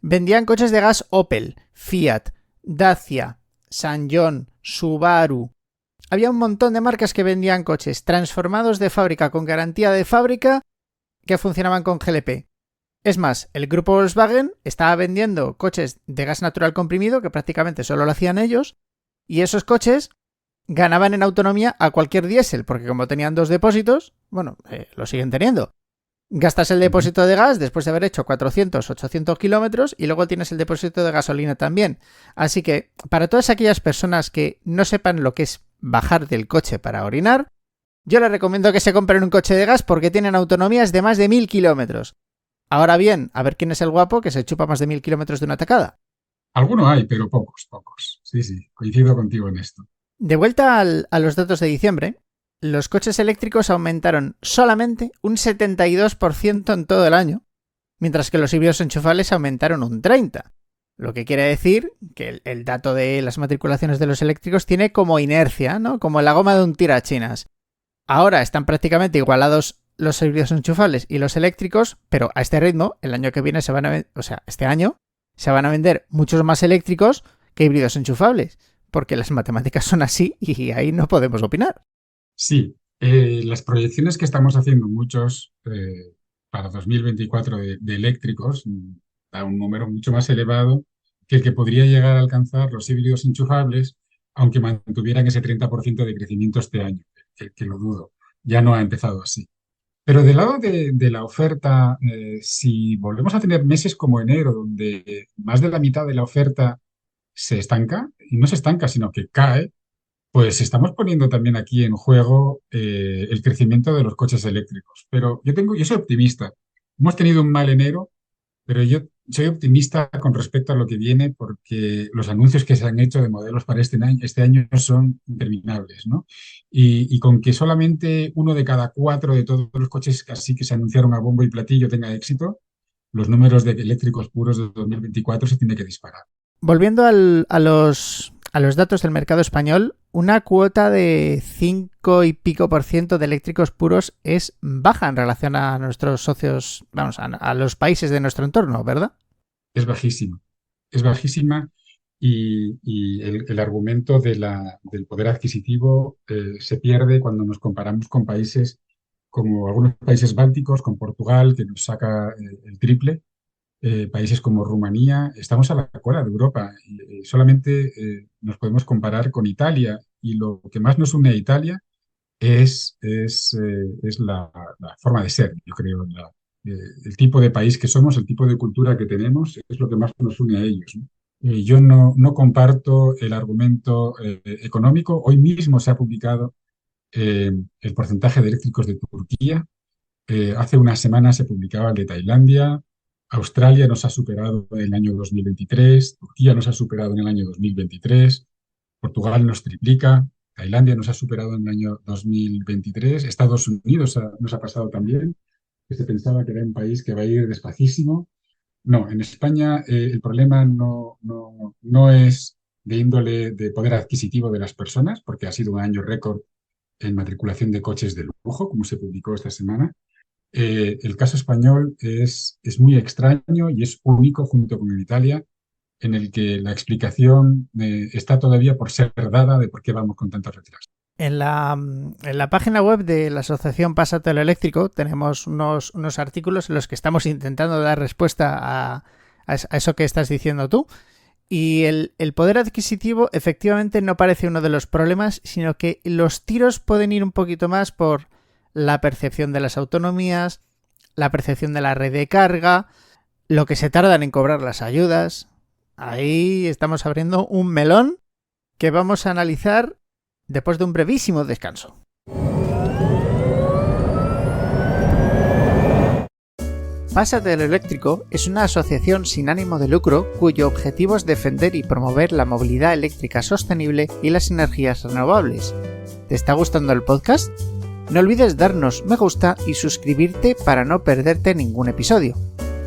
Vendían coches de gas Opel, Fiat, Dacia, Sanyong, Subaru. Había un montón de marcas que vendían coches transformados de fábrica con garantía de fábrica que funcionaban con GLP. Es más, el grupo Volkswagen estaba vendiendo coches de gas natural comprimido, que prácticamente solo lo hacían ellos, y esos coches ganaban en autonomía a cualquier diésel, porque como tenían dos depósitos, bueno, lo siguen teniendo. Gastas el depósito de gas después de haber hecho 400, 800 kilómetros y luego tienes el depósito de gasolina también. Así que, para todas aquellas personas que no sepan lo que es bajar del coche para orinar, yo les recomiendo que se compren un coche de gas porque tienen autonomías de más de 1000 kilómetros. Ahora bien, a ver quién es el guapo que se chupa más de 1000 kilómetros de una tacada. Alguno hay, pero pocos, pocos. Sí, sí, coincido contigo en esto. De vuelta a los datos de diciembre, los coches eléctricos aumentaron solamente un 72% en todo el año, mientras que los híbridos enchufables aumentaron un 30%. Lo que quiere decir que el dato de las matriculaciones de los eléctricos tiene como inercia, ¿no? Como la goma de un tirachinas. Ahora están prácticamente igualados los híbridos enchufables y los eléctricos, pero a este ritmo, el año que viene este año se van a vender muchos más eléctricos que híbridos enchufables, porque las matemáticas son así y ahí no podemos opinar. Sí, las proyecciones que estamos haciendo muchos para 2024 de eléctricos da un número mucho más elevado que el que podría llegar a alcanzar los híbridos enchufables, aunque mantuvieran ese 30% de crecimiento este año, que lo dudo. Ya no ha empezado así. Pero del lado de la oferta, si volvemos a tener meses como enero, donde más de la mitad de la oferta se estanca, y no se estanca, sino que cae, pues estamos poniendo también aquí en juego el crecimiento de los coches eléctricos. Pero yo soy optimista. Hemos tenido un mal enero, pero yo soy optimista con respecto a lo que viene porque los anuncios que se han hecho de modelos para este año son interminables, ¿no? Y con que solamente uno de cada cuatro de todos los coches así que se anunciaron a bombo y platillo tenga éxito, los números de eléctricos puros de 2024 se tienen que disparar. Volviendo a los datos del mercado español, una cuota de 5 y pico % de eléctricos puros es baja en relación a nuestros socios, vamos, a los países de nuestro entorno, ¿verdad? Es bajísima. Es bajísima y el argumento del poder adquisitivo se pierde cuando nos comparamos con países como algunos países bálticos, con Portugal, que nos saca el triple, países como Rumanía. Estamos a la cola de Europa y solamente nos podemos comparar con Italia y lo que más nos une a Italia es la forma de ser, yo creo, el tipo de país que somos, el tipo de cultura que tenemos, es lo que más nos une a ellos, ¿no? Yo no comparto el argumento económico. Hoy mismo se ha publicado el porcentaje de eléctricos de Turquía. Hace unas semanas se publicaba el de Tailandia. Australia nos ha superado en el año 2023. Turquía nos ha superado en el año 2023. Portugal nos triplica. Tailandia nos ha superado en el año 2023. Estados Unidos nos ha pasado también, que se pensaba que era un país que va a ir despacísimo. No, en España el problema no es de índole de poder adquisitivo de las personas, porque ha sido un año récord en matriculación de coches de lujo, como se publicó esta semana. El caso español es muy extraño y es único junto con el de Italia, en el que la explicación está todavía por ser dada de por qué vamos con tantos retrasos. En la página web de la Asociación Pásatelo Eléctrico tenemos unos artículos en los que estamos intentando dar respuesta a eso que estás diciendo tú. Y el poder adquisitivo efectivamente no parece uno de los problemas, sino que los tiros pueden ir un poquito más por la percepción de las autonomías, la percepción de la red de carga, lo que se tardan en cobrar las ayudas. Ahí estamos abriendo un melón que vamos a analizar después de un brevísimo descanso. Pásate a lo eléctrico es una asociación sin ánimo de lucro cuyo objetivo es defender y promover la movilidad eléctrica sostenible y las energías renovables. ¿Te está gustando el podcast? No olvides darnos me gusta y suscribirte para no perderte ningún episodio.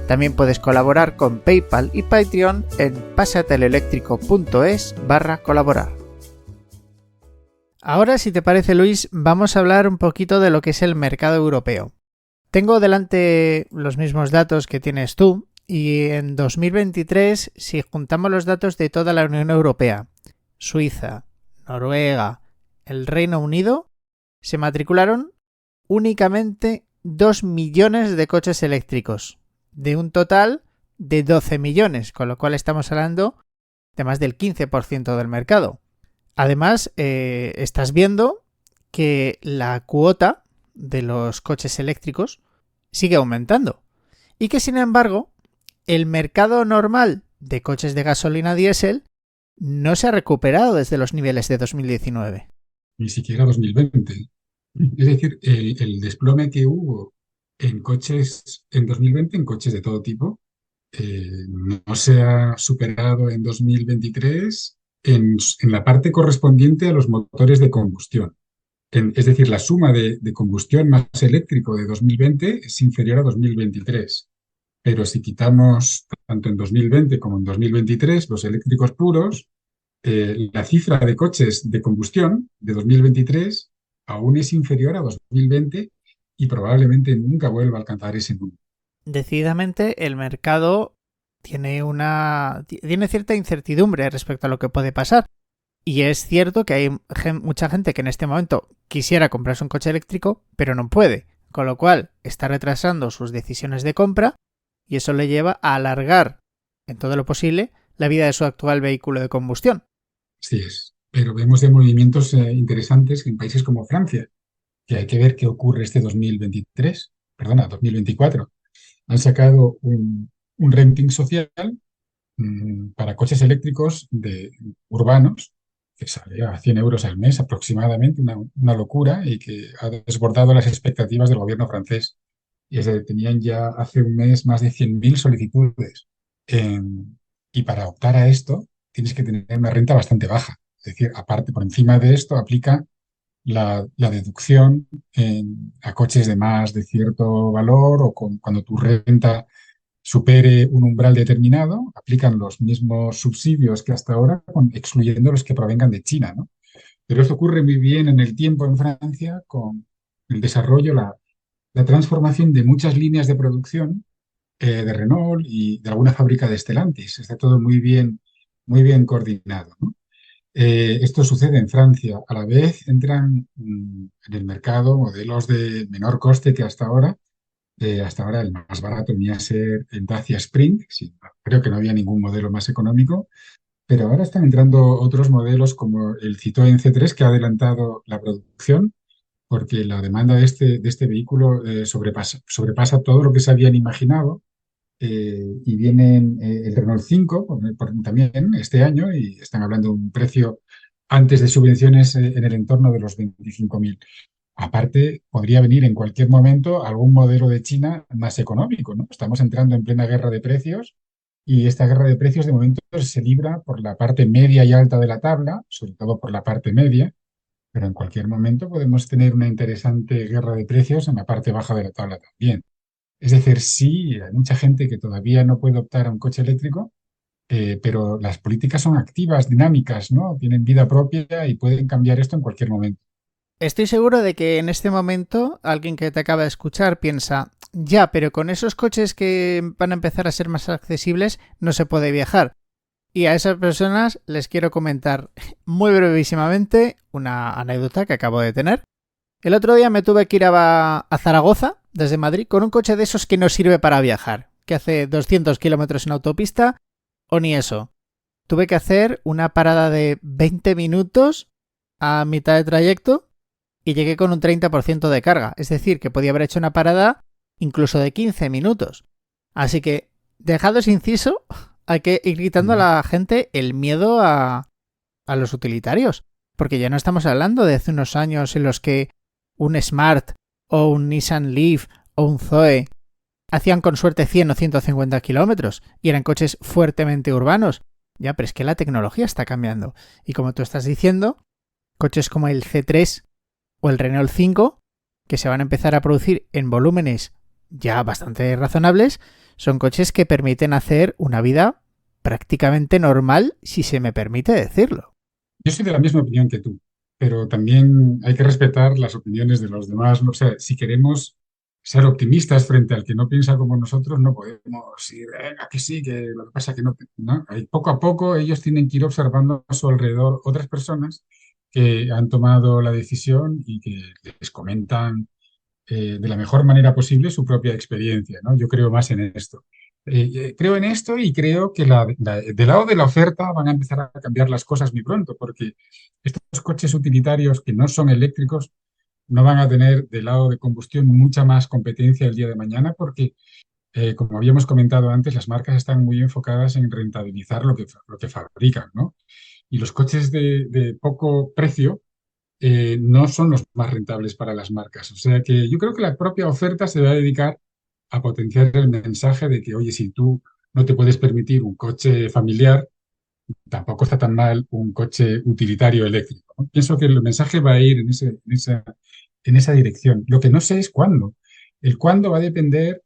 También puedes colaborar con PayPal y Patreon en pasateloeléctrico.es/colaborar. Ahora, si te parece, Luis, vamos a hablar un poquito de lo que es el mercado europeo. Tengo delante los mismos datos que tienes tú y en 2023, si juntamos los datos de toda la Unión Europea, Suiza, Noruega, el Reino Unido, se matricularon únicamente 2 millones de coches eléctricos, de un total de 12 millones, con lo cual estamos hablando de más del 15% del mercado. Además, estás viendo que la cuota de los coches eléctricos sigue aumentando y que, sin embargo, el mercado normal de coches de gasolina diésel no se ha recuperado desde los niveles de 2019. Ni siquiera 2020. Es decir, el desplome que hubo en coches en 2020, en coches de todo tipo, no se ha superado en 2023 en la parte correspondiente a los motores de combustión. Es decir, la suma de combustión más eléctrico de 2020 es inferior a 2023. Pero si quitamos tanto en 2020 como en 2023 los eléctricos puros, la cifra de coches de combustión de 2023 aún es inferior a 2020 y probablemente nunca vuelva a alcanzar ese número. Decididamente el mercado tiene cierta incertidumbre respecto a lo que puede pasar. Y es cierto que hay mucha gente que en este momento quisiera comprarse un coche eléctrico, pero no puede, con lo cual está retrasando sus decisiones de compra y eso le lleva a alargar, en todo lo posible, la vida de su actual vehículo de combustión. Así es, pero vemos de movimientos interesantes en países como Francia, que hay que ver qué ocurre este 2024. Han sacado un ranking social para coches eléctricos urbanos que sale a 100 euros al mes aproximadamente, una locura y que ha desbordado las expectativas del gobierno francés. Tenían ya hace un mes más de 100.000 solicitudes. Y para optar a esto tienes que tener una renta bastante baja. Es decir, aparte, por encima de esto, aplica la deducción a coches de más de cierto valor o cuando tu renta supere un umbral determinado, aplican los mismos subsidios que hasta ahora, excluyendo los que provengan de China, ¿no? Pero esto ocurre muy bien en el tiempo en Francia con el desarrollo, la transformación de muchas líneas de producción de Renault y de alguna fábrica de Stellantis. Está todo muy bien coordinado, ¿no? Esto sucede en Francia. A la vez entran en el mercado modelos de menor coste que hasta ahora. Hasta ahora el más barato venía a ser el Dacia Spring. Sí, creo que no había ningún modelo más económico. Pero ahora están entrando otros modelos como el Citroën C3 que ha adelantado la producción porque la demanda de este vehículo sobrepasa todo lo que se habían imaginado. Y vienen el Renault 5 también este año y están hablando de un precio antes de subvenciones en el entorno de los 25.000. Aparte, podría venir en cualquier momento algún modelo de China más económico, ¿no? Estamos entrando en plena guerra de precios y esta guerra de precios de momento se libra por la parte media y alta de la tabla, sobre todo por la parte media, pero en cualquier momento podemos tener una interesante guerra de precios en la parte baja de la tabla también. Es decir, sí, hay mucha gente que todavía no puede optar a un coche eléctrico, pero las políticas son activas, dinámicas, ¿no? Tienen vida propia y pueden cambiar esto en cualquier momento. Estoy seguro de que en este momento alguien que te acaba de escuchar piensa, ya, pero con esos coches que van a empezar a ser más accesibles no se puede viajar. Y a esas personas les quiero comentar muy brevísimamente una anécdota que acabo de tener. El otro día me tuve que ir a Zaragoza desde Madrid con un coche de esos que no sirve para viajar, que hace 200 kilómetros en autopista o ni eso. Tuve que hacer una parada de 20 minutos a mitad de trayecto y llegué con un 30% de carga. Es decir, que podía haber hecho una parada incluso de 15 minutos. Así que, dejado ese inciso, hay que ir quitando a Mm. la gente el miedo a los utilitarios. Porque ya no estamos hablando de hace unos años en los que un Smart o un Nissan Leaf o un Zoe hacían con suerte 100 o 150 kilómetros y eran coches fuertemente urbanos. Ya, pero es que la tecnología está cambiando. Y como tú estás diciendo, coches como el C3 o el Renault 5, que se van a empezar a producir en volúmenes ya bastante razonables, son coches que permiten hacer una vida prácticamente normal, si se me permite decirlo. Yo soy de la misma opinión que tú, pero también hay que respetar las opiniones de los demás, ¿no? O sea, si queremos ser optimistas frente al que no piensa como nosotros, no podemos ir, venga, que sí, que lo que pasa es que no, ¿no? Poco a poco ellos tienen que ir observando a su alrededor otras personas que han tomado la decisión y que les comentan de la mejor manera posible su propia experiencia, ¿no? Yo creo más en esto. Creo en esto y creo que del lado de la oferta van a empezar a cambiar las cosas muy pronto, porque estos coches utilitarios que no son eléctricos no van a tener del lado de combustión mucha más competencia el día de mañana, porque, como habíamos comentado antes, las marcas están muy enfocadas en rentabilizar lo que fabrican, ¿no? Y los coches de poco precio no son los más rentables para las marcas. O sea que yo creo que la propia oferta se va a dedicar a potenciar el mensaje de que, oye, si tú no te puedes permitir un coche familiar, tampoco está tan mal un coche utilitario eléctrico, ¿no? Pienso que el mensaje va a ir en esa dirección. Lo que no sé es cuándo. El cuándo va a depender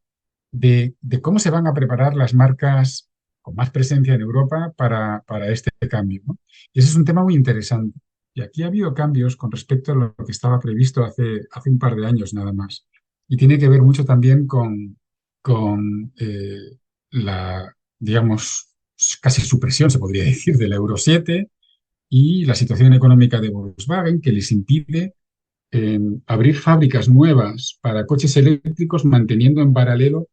de cómo se van a preparar las marcas con más presencia en Europa para este cambio, ¿no? Y ese es un tema muy interesante. Y aquí ha habido cambios con respecto a lo que estaba previsto hace un par de años nada más. Y tiene que ver mucho también con la, digamos, casi supresión, se podría decir, del Euro 7 y la situación económica de Volkswagen que les impide abrir fábricas nuevas para coches eléctricos manteniendo en paralelo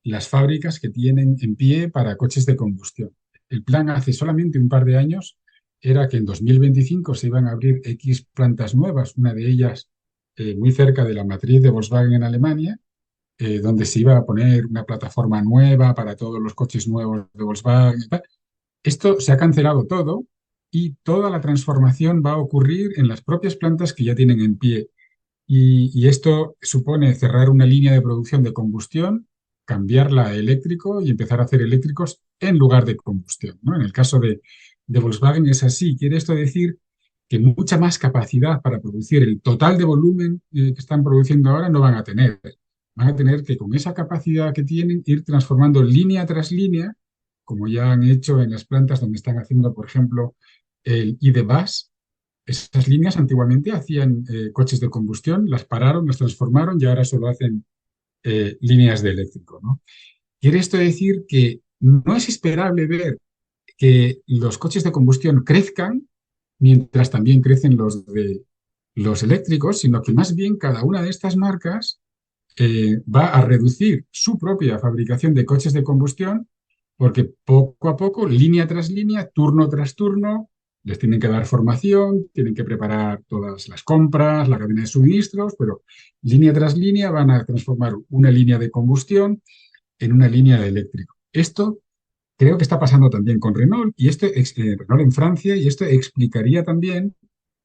las fábricas que tienen en pie para coches de combustión. El plan hace solamente un par de años era que en 2025 se iban a abrir X plantas nuevas, una de ellas muy cerca de la matriz de Volkswagen en Alemania, donde se iba a poner una plataforma nueva para todos los coches nuevos de Volkswagen y tal. Esto se ha cancelado todo y toda la transformación va a ocurrir en las propias plantas que ya tienen en pie. Y esto supone cerrar una línea de producción de combustión, cambiarla a eléctrico y empezar a hacer eléctricos en lugar de combustión, ¿no? En el caso de Volkswagen es así. Quiere esto decir que mucha más capacidad para producir el total de volumen que están produciendo ahora no van a tener. Van a tener que, con esa capacidad que tienen, ir transformando línea tras línea, como ya han hecho en las plantas donde están haciendo, por ejemplo, el ID.Buzz. Esas líneas antiguamente hacían coches de combustión, las pararon, las transformaron y ahora solo hacen líneas de eléctrico, ¿no? Quiere esto decir que no es esperable ver que los coches de combustión crezcan mientras también crecen los eléctricos, sino que más bien cada una de estas marcas va a reducir su propia fabricación de coches de combustión porque poco a poco, línea tras línea, turno tras turno, les tienen que dar formación, tienen que preparar todas las compras, la cadena de suministros, pero línea tras línea van a transformar una línea de combustión en una línea de eléctrico. Esto creo que está pasando también con Renault y Renault en Francia, y esto explicaría también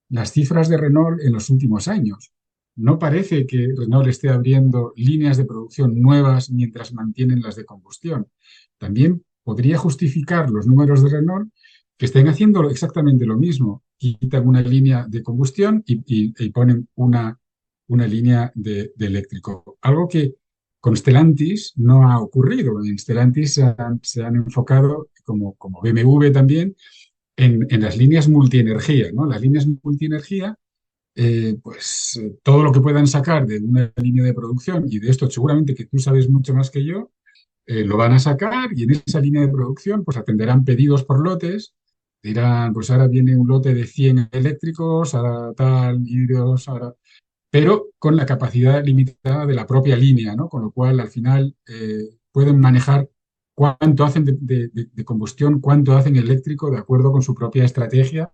las cifras de Renault en los últimos años. No parece que Renault esté abriendo líneas de producción nuevas mientras mantienen las de combustión. También podría justificar los números de Renault que estén haciendo exactamente lo mismo. Quitan una línea de combustión y ponen una línea de eléctrico. Algo que con Stellantis no ha ocurrido. En Stellantis se han enfocado, como BMW también, en las líneas multienergía, ¿no? Las líneas multienergía, todo lo que puedan sacar de una línea de producción, y de esto seguramente que tú sabes mucho más que yo, lo van a sacar y en esa línea de producción pues atenderán pedidos por lotes, dirán, pues ahora viene un lote de 100 eléctricos, ahora tal, híbridos, ahora... Pero con la capacidad limitada de la propia línea, ¿no? Con lo cual al final pueden manejar cuánto hacen de combustión, cuánto hacen eléctrico de acuerdo con su propia estrategia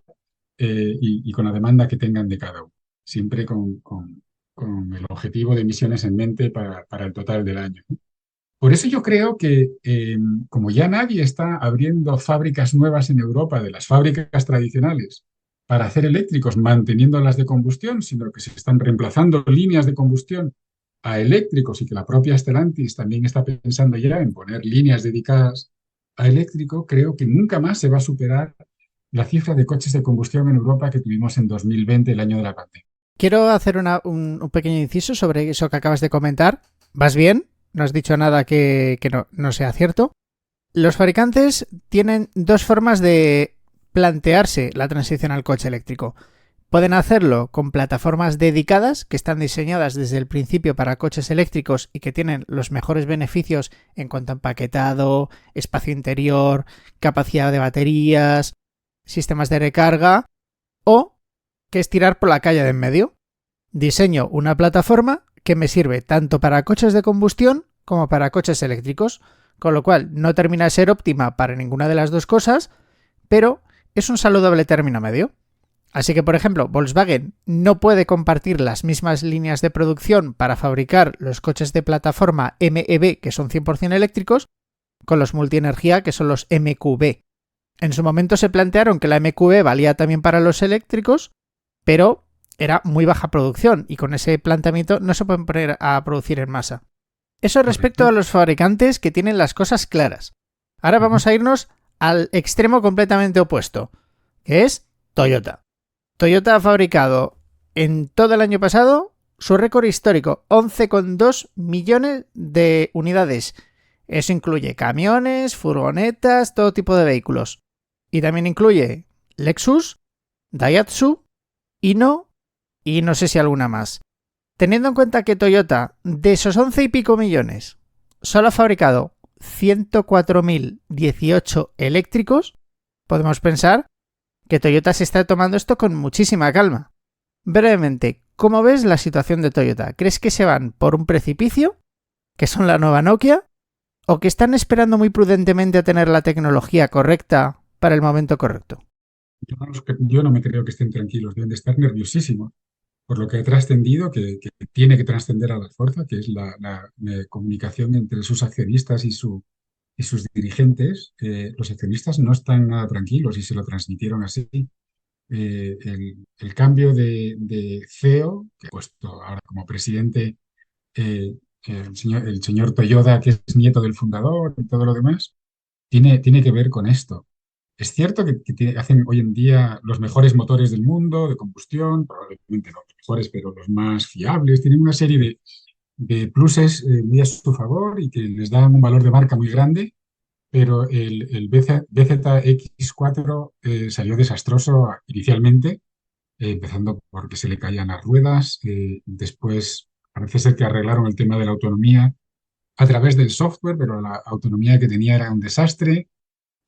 y con la demanda que tengan de cada uno, siempre con el objetivo de emisiones en mente para el total del año, ¿no? Por eso yo creo que como ya nadie está abriendo fábricas nuevas en Europa de las fábricas tradicionales para hacer eléctricos manteniendo las de combustión, sino que se están reemplazando líneas de combustión a eléctricos y que la propia Stellantis también está pensando ya en poner líneas dedicadas a eléctrico, creo que nunca más se va a superar la cifra de coches de combustión en Europa que tuvimos en 2020, el año de la pandemia. Quiero hacer un pequeño inciso sobre eso que acabas de comentar. ¿Vas bien? No has dicho nada que no sea cierto. Los fabricantes tienen dos formas de plantearse la transición al coche eléctrico. Pueden hacerlo con plataformas dedicadas que están diseñadas desde el principio para coches eléctricos y que tienen los mejores beneficios en cuanto a empaquetado, espacio interior, capacidad de baterías, sistemas de recarga, o que es tirar por la calle de en medio. Diseño una plataforma que me sirve tanto para coches de combustión como para coches eléctricos, con lo cual no termina de ser óptima para ninguna de las dos cosas, pero es un saludable término medio. Así que, por ejemplo, Volkswagen no puede compartir las mismas líneas de producción para fabricar los coches de plataforma MEB, que son 100% eléctricos, con los multienergía, que son los MQB. En su momento se plantearon que la MQB valía también para los eléctricos, pero era muy baja producción y con ese planteamiento no se pueden poner a producir en masa. Eso respecto a ¿Correcto? los fabricantes que tienen las cosas claras. Ahora vamos a irnos al extremo completamente opuesto, que es Toyota. Toyota ha fabricado en todo el año pasado su récord histórico, 11,2 millones de unidades. Eso incluye camiones, furgonetas, todo tipo de vehículos. Y también incluye Lexus, Daihatsu, Hino y no sé si alguna más. Teniendo en cuenta que Toyota, de esos 11 y pico millones, solo ha fabricado 104.018 eléctricos, podemos pensar que Toyota se está tomando esto con muchísima calma. Brevemente, ¿cómo ves la situación de Toyota? ¿Crees que se van por un precipicio, que son la nueva Nokia, o que están esperando muy prudentemente a tener la tecnología correcta para el momento correcto? Yo no me creo que estén tranquilos, deben de estar nerviosísimos por lo que ha trascendido, que tiene que trascender a la fuerza, que es la comunicación entre sus accionistas y sus dirigentes. Los accionistas no están nada tranquilos y se lo transmitieron así. El cambio de CEO, que ha puesto ahora como presidente el señor Toyoda, que es nieto del fundador y todo lo demás, tiene que ver con esto. Es cierto que hacen hoy en día los mejores motores del mundo de combustión, probablemente no los mejores, pero los más fiables. Tienen una serie de pluses muy a su favor y que les dan un valor de marca muy grande, pero el BZX4 salió desastroso inicialmente, empezando porque se le caían las ruedas. Después parece ser que arreglaron el tema de la autonomía a través del software, pero la autonomía que tenía era un desastre.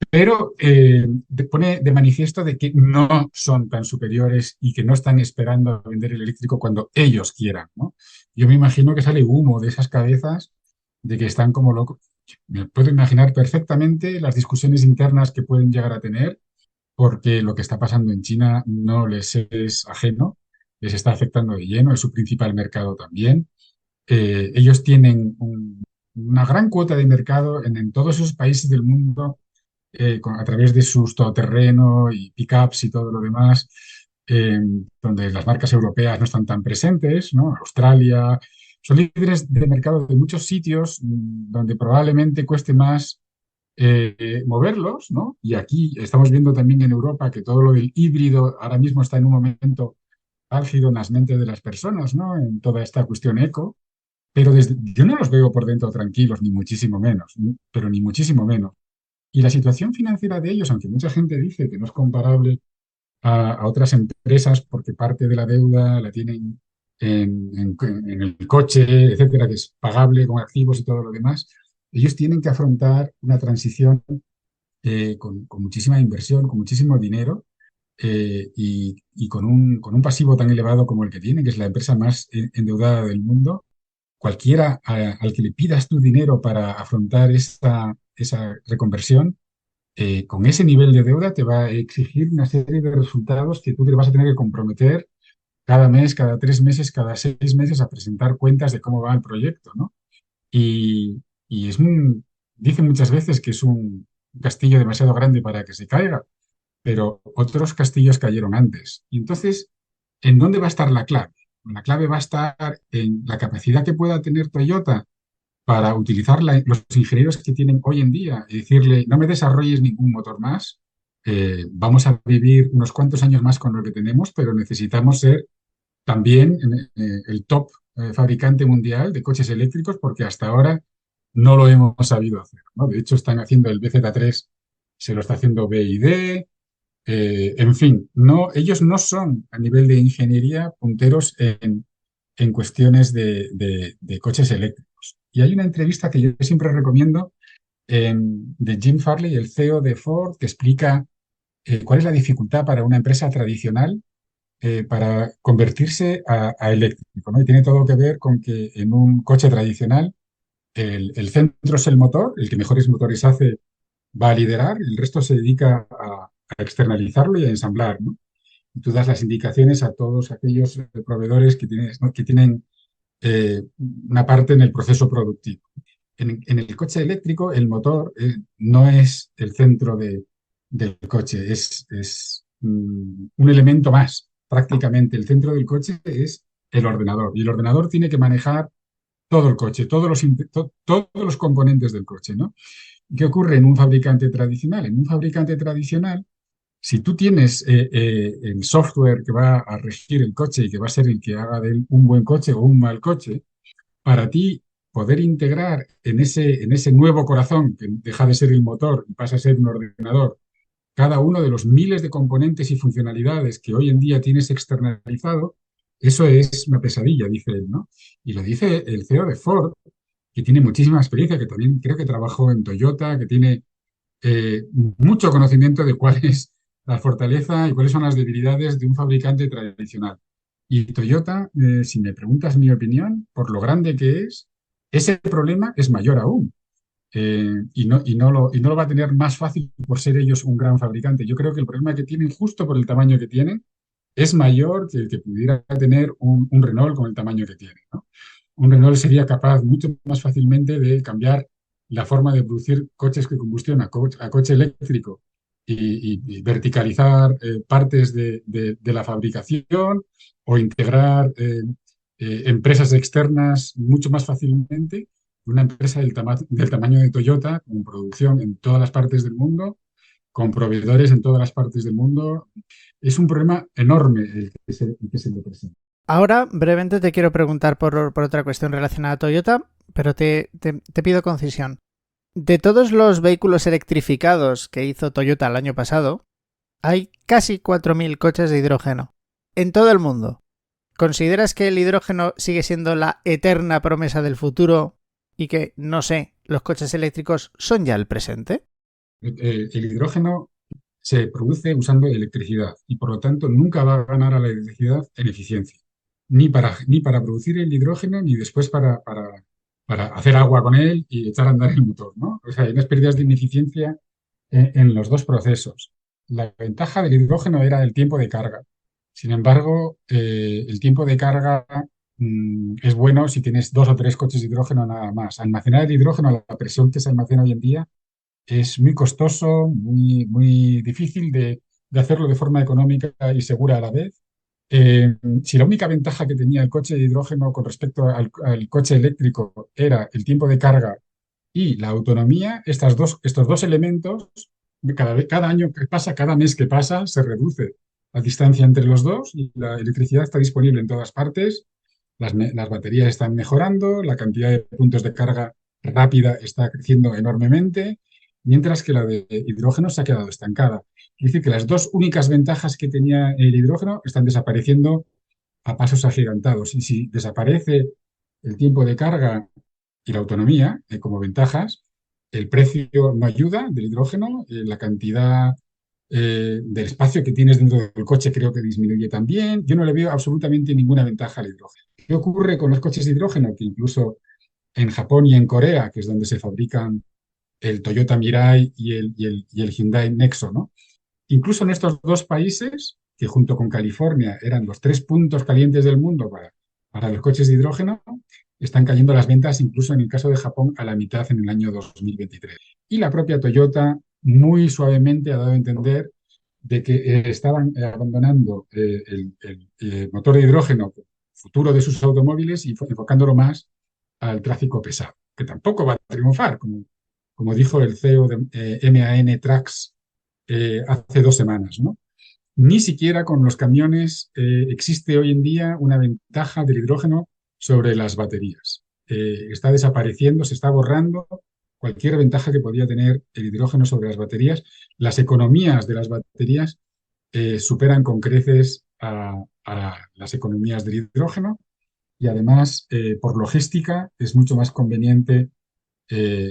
Pero pone de manifiesto de que no son tan superiores y que no están esperando a vender el eléctrico cuando ellos quieran, ¿no? Yo me imagino que sale humo de esas cabezas de que están como locos. Me puedo imaginar perfectamente las discusiones internas que pueden llegar a tener, porque lo que está pasando en China no les es ajeno, les está afectando de lleno, es su principal mercado también. Ellos tienen una gran cuota de mercado en todos esos países del mundo a través de sus todoterreno y pickups y todo lo demás, donde las marcas europeas no están tan presentes, ¿no? Australia, son líderes de mercado de muchos sitios donde probablemente cueste más moverlos, ¿no? Y aquí estamos viendo también en Europa que todo lo del híbrido ahora mismo está en un momento álgido en las mentes de las personas, ¿no? En toda esta cuestión eco. Pero yo no los veo por dentro tranquilos, ni muchísimo menos, pero ni muchísimo menos. Y la situación financiera de ellos, aunque mucha gente dice que no es comparable a otras empresas porque parte de la deuda la tienen en el coche, etcétera, que es pagable con activos y todo lo demás, ellos tienen que afrontar una transición con muchísima inversión, con muchísimo dinero y con un pasivo tan elevado como el que tienen, que es la empresa más endeudada del mundo. Cualquiera al que le pidas tu dinero para afrontar esa reconversión, con ese nivel de deuda te va a exigir una serie de resultados que tú te vas a tener que comprometer cada mes, cada 3 meses, cada 6 meses a presentar cuentas de cómo va el proyecto, ¿no? Y, y dicen muchas veces que es un castillo demasiado grande para que se caiga, pero otros castillos cayeron antes. Y entonces, ¿en dónde va a estar la clave? La clave va a estar en la capacidad que pueda tener Toyota para utilizar los ingenieros que tienen hoy en día y decirle, no me desarrolles ningún motor más, vamos a vivir unos cuantos años más con lo que tenemos, pero necesitamos ser también el top fabricante mundial de coches eléctricos porque hasta ahora no lo hemos sabido hacer, ¿no? De hecho, están haciendo el BZ3, se lo está haciendo BYD, en fin, ellos no son a nivel de ingeniería punteros en cuestiones de coches eléctricos. Y hay una entrevista que yo siempre recomiendo de Jim Farley, el CEO de Ford, que explica cuál es la dificultad para una empresa tradicional para convertirse a eléctrico, ¿no? Y tiene todo que ver con que en un coche tradicional el centro es el motor, el que mejores motores hace va a liderar, el resto se dedica a externalizarlo y a ensamblar, ¿no? Y tú das las indicaciones a todos aquellos proveedores ¿no? que tienen una parte en el proceso productivo. En el coche eléctrico, el motor no es el centro del coche, es un elemento más. Prácticamente el centro del coche es el ordenador. Y el ordenador tiene que manejar todo el coche, todos los componentes del coche, ¿no? ¿Qué ocurre en un fabricante tradicional? En un fabricante tradicional, si tú tienes el software que va a regir el coche y que va a ser el que haga de él un buen coche o un mal coche, para ti poder integrar en ese nuevo corazón que deja de ser el motor y pasa a ser un ordenador, cada uno de los miles de componentes y funcionalidades que hoy en día tienes externalizado, eso es una pesadilla, dice él, ¿no? Y lo dice el CEO de Ford, que tiene muchísima experiencia, que también creo que trabajó en Toyota, que tiene mucho conocimiento de cuál es la fortaleza y cuáles son las debilidades de un fabricante tradicional. Y Toyota, si me preguntas mi opinión, por lo grande que es, ese problema es mayor aún. Y no lo va a tener más fácil por ser ellos un gran fabricante. Yo creo que el problema que tienen, justo por el tamaño que tienen, es mayor que el que pudiera tener un Renault con el tamaño que tiene, ¿no? Un Renault sería capaz mucho más fácilmente de cambiar la forma de producir coches que combustión a coche eléctrico y verticalizar partes de la fabricación o integrar empresas externas mucho más fácilmente. Una empresa del tamaño de Toyota, con producción en todas las partes del mundo, con proveedores en todas las partes del mundo, es un problema enorme el que se le presenta. Ahora, brevemente te quiero preguntar por otra cuestión relacionada a Toyota, pero te pido concisión. De todos los vehículos electrificados que hizo Toyota el año pasado, hay casi 4.000 coches de hidrógeno en todo el mundo. ¿Consideras que el hidrógeno sigue siendo la eterna promesa del futuro y que, no sé, los coches eléctricos son ya el presente? El hidrógeno se produce usando electricidad y por lo tanto nunca va a ganar a la electricidad en eficiencia, ni para producir el hidrógeno ni después para hacer agua con él y echar a andar el motor, ¿no? O sea, hay unas pérdidas de ineficiencia en los dos procesos. La ventaja del hidrógeno era el tiempo de carga. Sin embargo, el tiempo de carga es bueno si tienes 2 o 3 coches de hidrógeno nada más. Almacenar el hidrógeno a la presión que se almacena hoy en día es muy costoso, muy, muy difícil de hacerlo de forma económica y segura a la vez. Si la única ventaja que tenía el coche de hidrógeno con respecto al coche eléctrico era el tiempo de carga y la autonomía, estos dos elementos, cada año que pasa, cada mes que pasa, se reduce la distancia entre los dos y la electricidad está disponible en todas partes, las baterías están mejorando, la cantidad de puntos de carga rápida está creciendo enormemente, mientras que la de hidrógeno se ha quedado estancada. Es decir, que las dos únicas ventajas que tenía el hidrógeno están desapareciendo a pasos agigantados. Y si desaparece el tiempo de carga y la autonomía como ventajas, el precio no ayuda del hidrógeno, la cantidad del espacio que tienes dentro del coche creo que disminuye también. Yo no le veo absolutamente ninguna ventaja al hidrógeno. ¿Qué ocurre con los coches de hidrógeno? Que incluso en Japón y en Corea, que es donde se fabrican el Toyota Mirai y el Hyundai Nexo, ¿no? Incluso en estos dos países, que junto con California eran los 3 puntos calientes del mundo para los coches de hidrógeno, están cayendo las ventas, incluso en el caso de Japón, a la mitad en el año 2023. Y la propia Toyota muy suavemente ha dado a entender de que estaban abandonando el motor de hidrógeno futuro de sus automóviles y enfocándolo más al tráfico pesado, que tampoco va a triunfar, como dijo el CEO de MAN Trucks hace 2 semanas, ¿no? Ni siquiera con los camiones existe hoy en día una ventaja del hidrógeno sobre las baterías. Está desapareciendo, se está borrando cualquier ventaja que podía tener el hidrógeno sobre las baterías. Las economías de las baterías superan con creces a las economías del hidrógeno y además, por logística, es mucho más conveniente eh,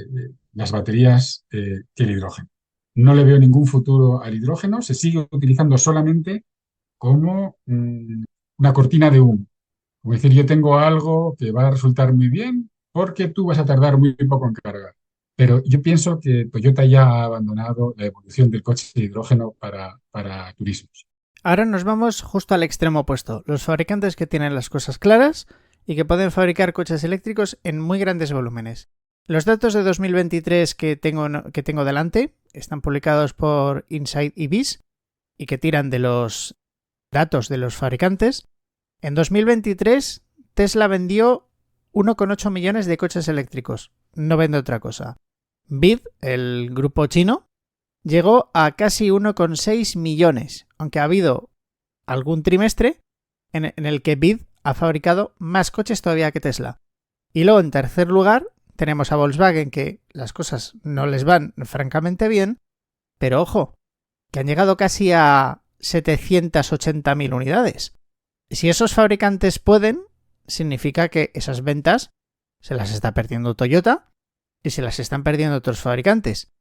las baterías que el hidrógeno. No le veo ningún futuro al hidrógeno, se sigue utilizando solamente como una cortina de humo. Como decir, yo tengo algo que va a resultar muy bien porque tú vas a tardar muy poco en cargar. Pero yo pienso que Toyota ya ha abandonado la evolución del coche de hidrógeno para turismos. Ahora nos vamos justo al extremo opuesto. Los fabricantes que tienen las cosas claras y que pueden fabricar coches eléctricos en muy grandes volúmenes. Los datos de 2023 que tengo delante están publicados por Inside EVs y que tiran de los datos de los fabricantes. En 2023, Tesla vendió 1,8 millones de coches eléctricos. No vende otra cosa. BYD, el grupo chino, llegó a casi 1,6 millones, aunque ha habido algún trimestre en el que BYD ha fabricado más coches todavía que Tesla. Y luego, en tercer lugar, tenemos a Volkswagen, que las cosas no les van francamente bien, pero ojo, que han llegado casi a 780.000 unidades. Si esos fabricantes pueden, significa que esas ventas se las está perdiendo Toyota y se las están perdiendo otros fabricantes.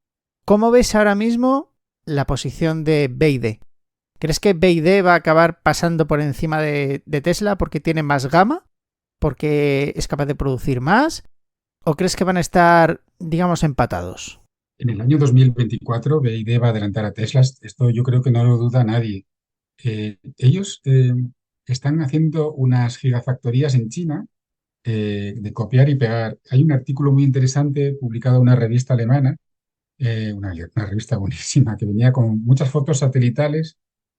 ¿Cómo ves ahora mismo la posición de BYD? ¿Crees que BYD va a acabar pasando por encima de Tesla porque tiene más gama? ¿Porque es capaz de producir más? ¿O crees que van a estar, digamos, empatados? En el año 2024, BYD va a adelantar a Tesla. Esto yo creo que no lo duda nadie. Ellos están haciendo unas gigafactorías en China de copiar y pegar. Hay un artículo muy interesante publicado en una revista alemana, una revista buenísima, que venía con muchas fotos satelitales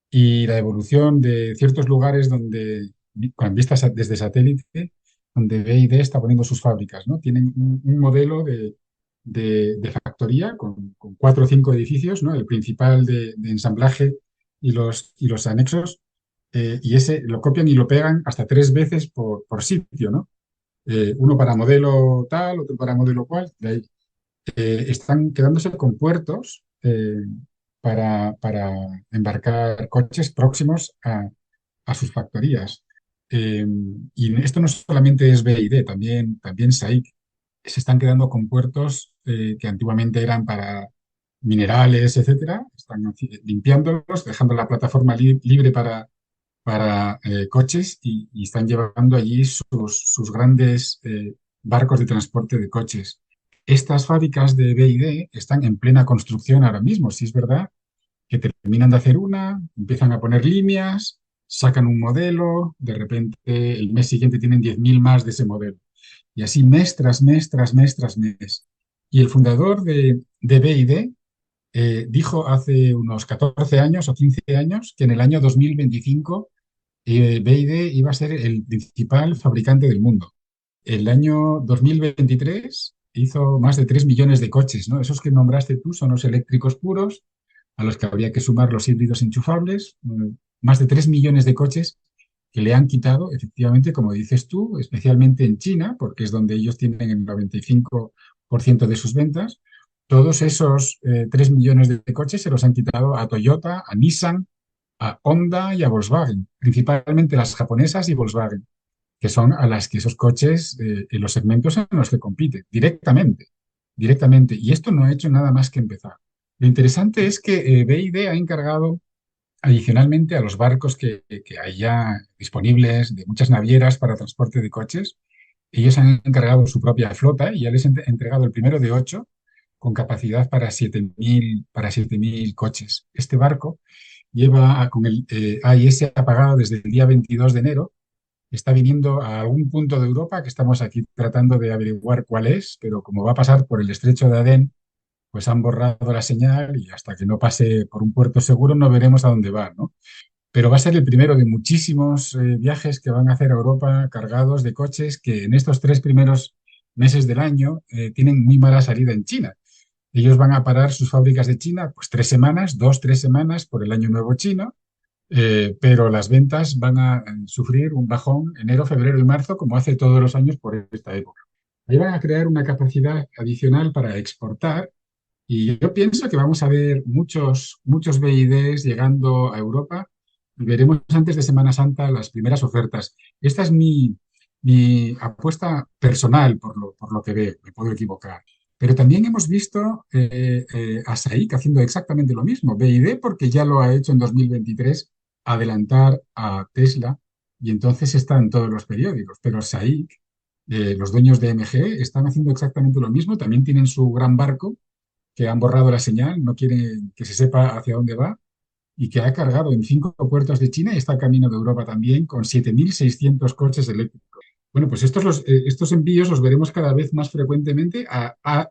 y la evolución de ciertos lugares donde, con vistas desde satélite, donde BYD está poniendo sus fábricas, ¿no? Tienen un modelo de factoría con 4 o 5 edificios, ¿no? El principal de ensamblaje y los anexos, y ese lo copian y lo pegan hasta 3 veces por sitio, ¿no? Uno para modelo tal, otro para modelo cual. De ahí. Están quedándose con puertos para embarcar coches próximos a sus factorías. Y esto no solamente es BYD, también SAIC. Se están quedando con puertos que antiguamente eran para minerales, etcétera. Están limpiándolos, dejando la plataforma libre para coches y están llevando allí sus grandes barcos de transporte de coches. Estas fábricas de BYD están en plena construcción ahora mismo, si es verdad que terminan de hacer una, empiezan a poner líneas, sacan un modelo, de repente el mes siguiente tienen 10.000 más de ese modelo. Y así mes tras mes, tras mes, tras mes. Y el fundador de BYD dijo hace unos 14 años o 15 años que en el año 2025 BYD iba a ser el principal fabricante del mundo. El año 2023 hizo más de 3 millones de coches, ¿no? Esos que nombraste tú son los eléctricos puros, a los que habría que sumar los híbridos enchufables, más de 3 millones de coches que le han quitado, efectivamente, como dices tú, especialmente en China, porque es donde ellos tienen el 95% de sus ventas. Todos esos 3 millones de coches se los han quitado a Toyota, a Nissan, a Honda y a Volkswagen, principalmente las japonesas y Volkswagen, que son a las que esos coches en los segmentos en los que compiten, directamente. Y esto no ha hecho nada más que empezar. Lo interesante es que BYD ha encargado adicionalmente a los barcos que hay ya disponibles de muchas navieras para transporte de coches. Ellos han encargado su propia flota y ya les han entregado el primero de 8 con capacidad para 7.000 coches. Este barco lleva con el AIS apagado desde el día 22 de enero está viniendo a algún punto de Europa que estamos aquí tratando de averiguar cuál es, pero como va a pasar por el estrecho de Adén, pues han borrado la señal y hasta que no pase por un puerto seguro no veremos a dónde va, ¿no? Pero va a ser el primero de muchísimos viajes que van a hacer a Europa cargados de coches que en estos 3 primeros meses del año tienen muy mala salida en China. Ellos van a parar sus fábricas de China pues 3 semanas, 2, 3 semanas por el Año Nuevo chino, pero las ventas van a sufrir un bajón enero, febrero y marzo, como hace todos los años por esta época. Ahí van a crear una capacidad adicional para exportar y yo pienso que vamos a ver muchos BIDs llegando a Europa y veremos antes de Semana Santa las primeras ofertas. Esta es mi apuesta personal por lo que veo, me puedo equivocar. Pero también hemos visto a SAIC haciendo exactamente lo mismo. BID porque ya lo ha hecho en 2023, adelantar a Tesla y entonces está en todos los periódicos. Pero SAIC, los dueños de MG, están haciendo exactamente lo mismo. También tienen su gran barco que han borrado la señal, no quieren que se sepa hacia dónde va y que ha cargado en 5 puertos de China y está camino de Europa también con 7.600 coches eléctricos. Bueno, pues estos envíos los veremos cada vez más frecuentemente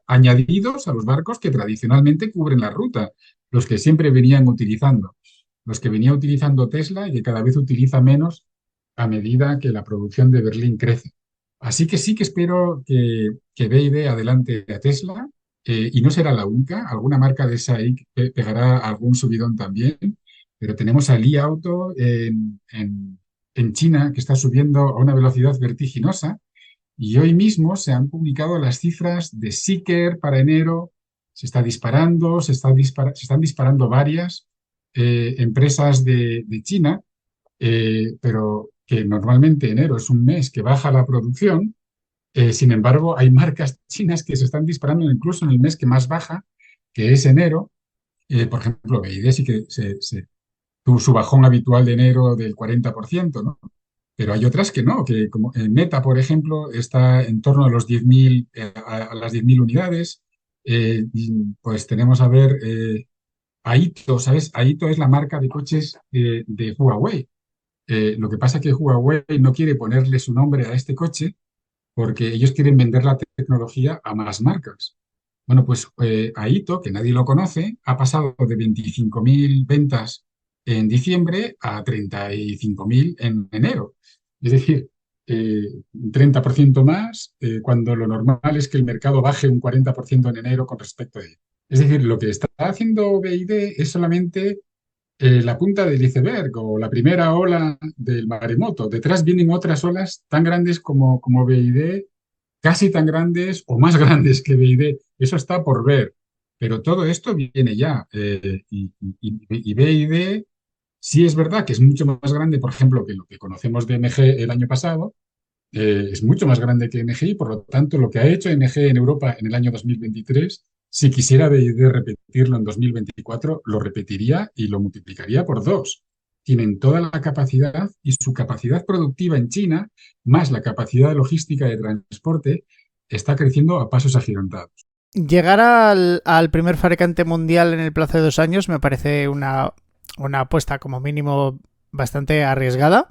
añadidos a los barcos que tradicionalmente cubren la ruta, los que siempre venían utilizando, los que venía utilizando Tesla y que cada vez utiliza menos a medida que la producción de Berlín crece. Así que sí que espero que BYD adelante a Tesla y no será la única. Alguna marca de SAIC pegará algún subidón también, pero tenemos a Li Auto en China que está subiendo a una velocidad vertiginosa y hoy mismo se han publicado las cifras de Zeekr para enero. Se está disparando, se están disparando varias empresas de China, pero que normalmente enero es un mes que baja la producción. Sin embargo, hay marcas chinas que se están disparando incluso en el mes que más baja, que es enero. Por ejemplo, BYD sí que tuvo su bajón habitual de enero del 40%, ¿no? Pero hay otras que no, que como Meta, por ejemplo, está en torno a los 10.000, a las 10.000 unidades. Y, pues tenemos a ver Aito, ¿sabes? Aito es la marca de coches de Huawei. Lo que pasa es que Huawei no quiere ponerle su nombre a este coche porque ellos quieren vender la tecnología a más marcas. Bueno, pues Aito, que nadie lo conoce, ha pasado de 25.000 ventas en diciembre a 35.000 en enero. Es decir, un 30% más, cuando lo normal es que el mercado baje un 40% en enero con respecto a ello. Es decir, lo que está haciendo BYD es solamente la punta del iceberg o la primera ola del maremoto. Detrás vienen otras olas tan grandes como BYD, casi tan grandes o más grandes que BYD. Eso está por ver. Pero todo esto viene ya. Y BYD sí es verdad que es mucho más grande, por ejemplo, que lo que conocemos de MG el año pasado. Es mucho más grande que MG y por lo tanto lo que ha hecho MG en Europa en el año 2023, si quisiera de repetirlo en 2024, lo repetiría y lo multiplicaría por 2. Tienen toda la capacidad y su capacidad productiva en China, más la capacidad logística de transporte, está creciendo a pasos agigantados. Llegar al primer fabricante mundial en el plazo de 2 años me parece una apuesta como mínimo bastante arriesgada.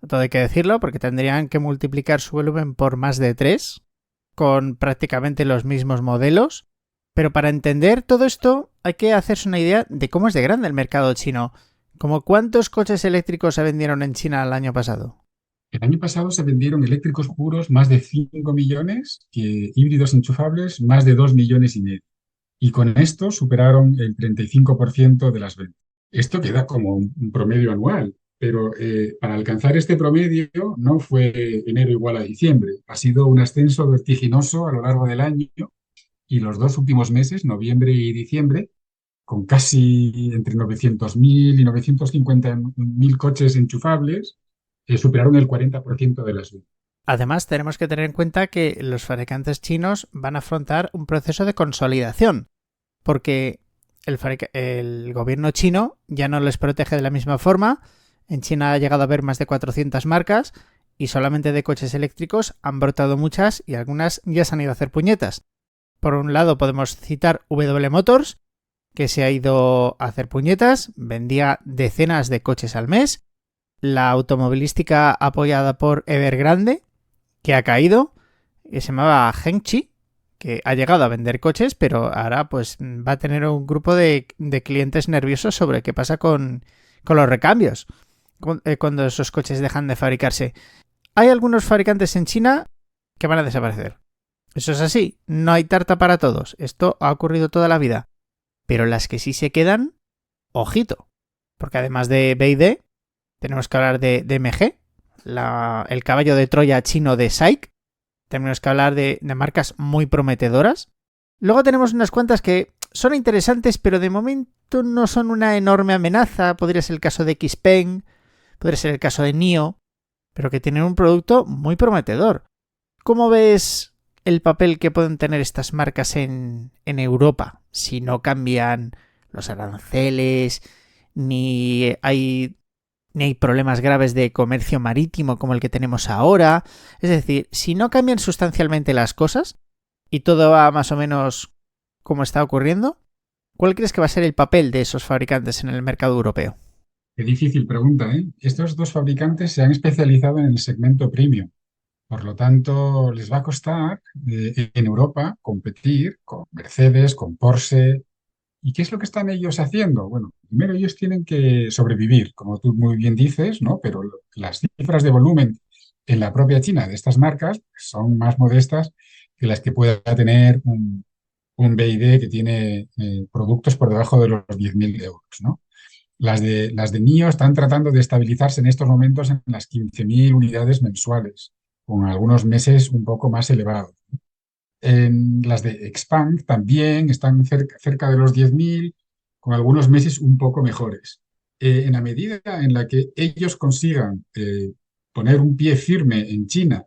Todo hay que decirlo, porque tendrían que multiplicar su volumen por más de 3, con prácticamente los mismos modelos. Pero para entender todo esto hay que hacerse una idea de cómo es de grande el mercado chino. ¿Cómo cuántos coches eléctricos se vendieron en China el año pasado? El año pasado se vendieron eléctricos puros más de 5 millones, que híbridos enchufables más de 2,5 millones. Y con esto superaron el 35% de las ventas. Esto queda como un promedio anual, pero para alcanzar este promedio no fue enero igual a diciembre. Ha sido un ascenso vertiginoso a lo largo del año y los 2 últimos meses, noviembre y diciembre, con casi entre 900.000 y 950.000 coches enchufables, superaron el 40% de las ventas. Además, tenemos que tener en cuenta que los fabricantes chinos van a afrontar un proceso de consolidación, porque el gobierno chino ya no les protege de la misma forma. En China ha llegado a haber más de 400 marcas y solamente de coches eléctricos han brotado muchas y algunas ya se han ido a hacer puñetas. Por un lado podemos citar W Motors, que se ha ido a hacer puñetas, vendía decenas de coches al mes. la automovilística apoyada por Evergrande, que ha caído, que se llamaba Hengqi, que ha llegado a vender coches, pero ahora pues va a tener un grupo de clientes nerviosos sobre qué pasa con los recambios cuando esos coches dejan de fabricarse. Hay algunos fabricantes en China que van a desaparecer. Eso es así, no hay tarta para todos. Esto ha ocurrido toda la vida. Pero las que sí se quedan, ojito. Porque además de BYD, tenemos que hablar de MG, el caballo de Troya chino de SAIC. Tenemos que hablar de marcas muy prometedoras. Luego tenemos unas cuantas que son interesantes, pero de momento no son una enorme amenaza. Podría ser el caso de Xpeng, podría ser el caso de NIO, pero que tienen un producto muy prometedor. ¿Cómo ves el papel que pueden tener estas marcas en Europa si no cambian los aranceles, ni hay problemas graves de comercio marítimo como el que tenemos ahora? Es decir, si no cambian sustancialmente las cosas y todo va más o menos como está ocurriendo, ¿cuál crees que va a ser el papel de esos fabricantes en el mercado europeo? Qué difícil pregunta, ¿eh? Estos dos fabricantes se han especializado en el segmento premium. Por lo tanto, les va a costar en Europa competir con Mercedes, con Porsche. ¿Y qué es lo que están ellos haciendo? Bueno, primero ellos tienen que sobrevivir, como tú muy bien dices, ¿no? Pero las cifras de volumen en la propia China de estas marcas son más modestas que las que pueda tener un BYD que tiene productos por debajo de los 10.000 euros, ¿no? Las de NIO están tratando de estabilizarse en estos momentos en las 15.000 unidades mensuales, con algunos meses un poco más elevados. Las de Xpeng también están cerca de los 10.000, con algunos meses un poco mejores. En la medida en la que ellos consigan poner un pie firme en China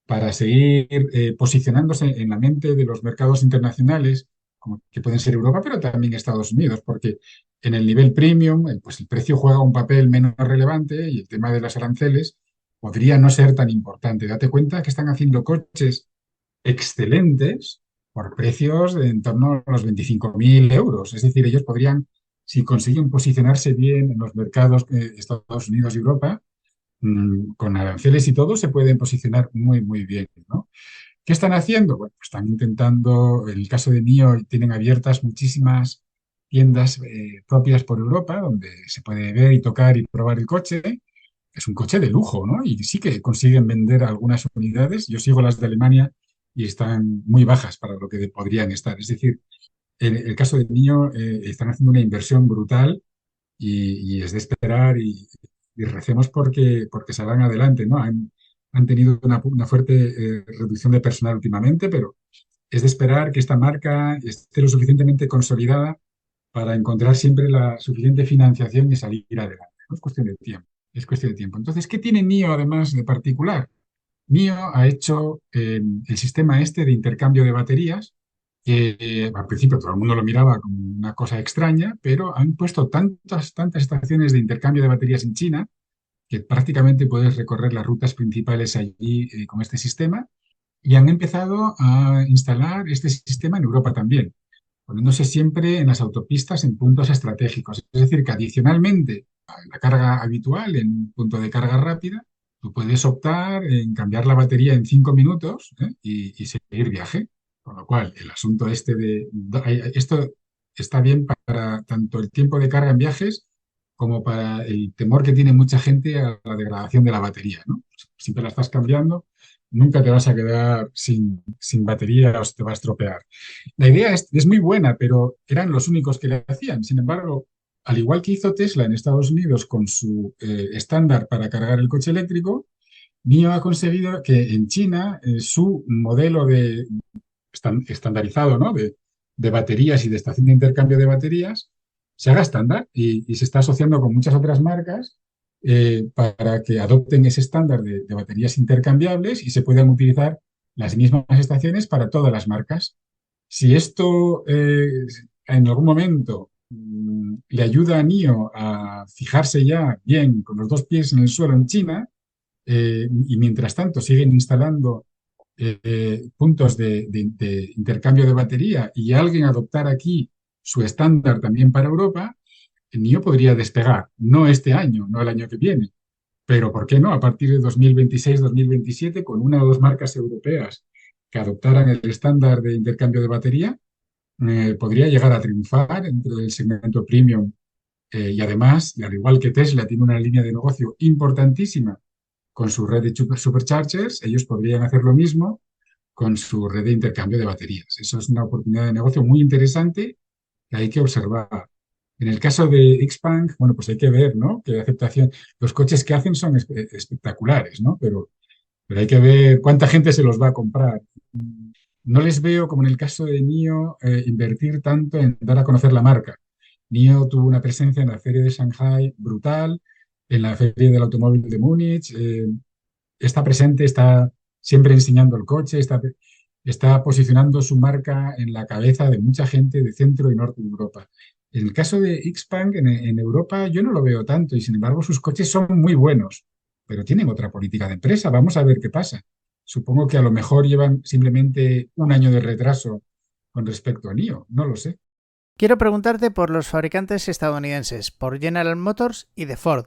para seguir posicionándose en la mente de los mercados internacionales, como que pueden ser Europa, pero también Estados Unidos, porque en el nivel premium, pues el precio juega un papel menos relevante y el tema de los aranceles podría no ser tan importante. Date cuenta que están haciendo coches excelentes por precios de en torno a los 25.000 euros. Es decir, ellos podrían, si consiguen posicionarse bien en los mercados de Estados Unidos y Europa, con aranceles y todo, se pueden posicionar muy, muy bien, ¿no? ¿Qué están haciendo? Bueno, pues están intentando, en el caso de NIO, tienen abiertas muchísimas tiendas propias por Europa, donde se puede ver y tocar y probar el coche. Es un coche de lujo, ¿no? Y sí que consiguen vender algunas unidades. Yo sigo las de Alemania y están muy bajas para lo que podrían estar. Es decir, en el caso de NIO están haciendo una inversión brutal y es de esperar y recemos porque salgan adelante, ¿no? Han tenido una fuerte reducción de personal últimamente, pero es de esperar que esta marca esté lo suficientemente consolidada para encontrar siempre la suficiente financiación y salir adelante, ¿no? Es cuestión de tiempo. Es cuestión de tiempo. Entonces, ¿qué tiene NIO además de particular? NIO ha hecho el sistema este de intercambio de baterías, que al principio todo el mundo lo miraba como una cosa extraña, pero han puesto tantas estaciones de intercambio de baterías en China que prácticamente puedes recorrer las rutas principales allí con este sistema y han empezado a instalar este sistema en Europa también, poniéndose siempre en las autopistas en puntos estratégicos. Es decir, que adicionalmente a la carga habitual en un punto de carga rápida, tú puedes optar en cambiar la batería en 5 minutos y seguir viaje. Con lo cual, el asunto este esto está bien para tanto el tiempo de carga en viajes como para el temor que tiene mucha gente a la degradación de la batería, ¿no? Siempre la estás cambiando, nunca te vas a quedar sin batería o se te va a estropear. La idea es muy buena, pero eran los únicos que le hacían. Sin embargo, al igual que hizo Tesla en Estados Unidos con su estándar para cargar el coche eléctrico, NIO ha conseguido que en China su modelo estandarizado, ¿no? de baterías y de estación de intercambio de baterías se haga estándar y se está asociando con muchas otras marcas para que adopten ese estándar de baterías intercambiables y se puedan utilizar las mismas estaciones para todas las marcas. Si esto en algún momento le ayuda a NIO a fijarse ya bien con los dos pies en el suelo en China y mientras tanto siguen instalando puntos de intercambio de batería y alguien adoptar aquí su estándar también para Europa, el NIO podría despegar, no este año, no el año que viene, Pero ¿por qué no? A partir de 2026-2027, con una o dos marcas europeas que adoptaran el estándar de intercambio de batería, podría llegar a triunfar dentro del segmento premium. Y además, y al igual que Tesla tiene una línea de negocio importantísima con su red de superchargers, ellos podrían hacer lo mismo con su red de intercambio de baterías. Eso es una oportunidad de negocio muy interesante que hay que observar. En el caso de Xpeng, bueno, pues hay que ver, ¿no? Qué aceptación. Los coches que hacen son espectaculares, ¿no? Pero hay que ver cuánta gente se los va a comprar. No les veo, como en el caso de NIO, invertir tanto en dar a conocer la marca. NIO tuvo una presencia en la feria de Shanghai brutal, en la feria del automóvil de Múnich, está presente, está siempre enseñando el coche, está posicionando su marca en la cabeza de mucha gente de centro y norte de Europa. En el caso de Xpeng, en Europa, yo no lo veo tanto y sin embargo sus coches son muy buenos, pero tienen otra política de empresa. Vamos a ver qué pasa. Supongo que a lo mejor llevan simplemente un año de retraso con respecto a NIO, no lo sé. Quiero preguntarte por los fabricantes estadounidenses, por General Motors y de Ford.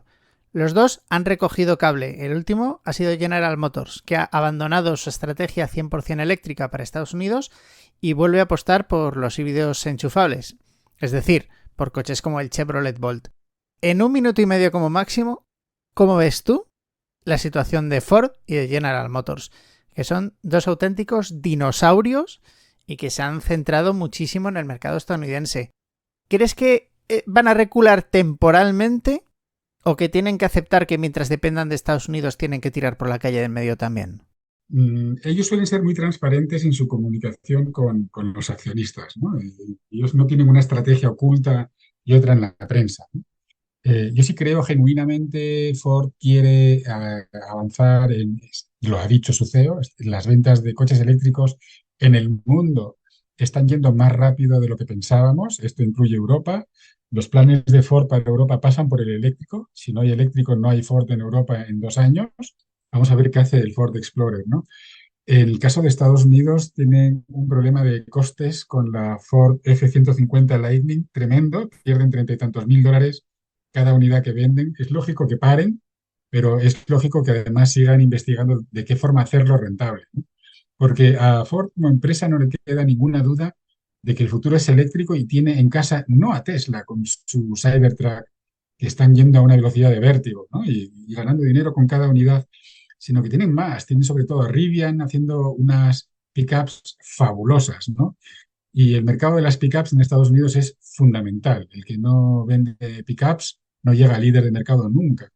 Los dos han recogido cable. El último ha sido General Motors, que ha abandonado su estrategia 100% eléctrica para Estados Unidos y vuelve a apostar por los híbridos enchufables, es decir, por coches como el Chevrolet Bolt. En 1 minuto y medio como máximo, ¿cómo ves tú la situación de Ford y de General Motors? Que son dos auténticos dinosaurios y que se han centrado muchísimo en el mercado estadounidense. ¿Crees que van a recular temporalmente o que tienen que aceptar que mientras dependan de Estados Unidos tienen que tirar por la calle del medio también? Ellos suelen ser muy transparentes en su comunicación con los accionistas, ¿no? Ellos no tienen una estrategia oculta y otra en la prensa, ¿no? Yo sí creo genuinamente Ford quiere avanzar y lo ha dicho su CEO, las ventas de coches eléctricos en el mundo están yendo más rápido de lo que pensábamos. Esto incluye Europa. Los planes de Ford para Europa pasan por el eléctrico. Si no hay eléctrico, no hay Ford en Europa en 2 años. Vamos a ver qué hace el Ford Explorer, ¿no? En el caso de Estados Unidos, tienen un problema de costes con la Ford F-150 Lightning tremendo. Pierden 30 y tantos mil dólares cada unidad que venden. Es lógico que paren, pero es lógico que además sigan investigando de qué forma hacerlo rentable, ¿no? Porque a Ford como empresa no le queda ninguna duda de que el futuro es eléctrico y tiene en casa no a Tesla con su Cybertruck, que están yendo a una velocidad de vértigo, ¿no? Y ganando dinero con cada unidad, sino que tienen más. Tienen sobre todo a Rivian haciendo unas pickups fabulosas, ¿no? Y el mercado de las pickups en Estados Unidos es fundamental. El que no vende pickups no llega a líder de mercado nunca.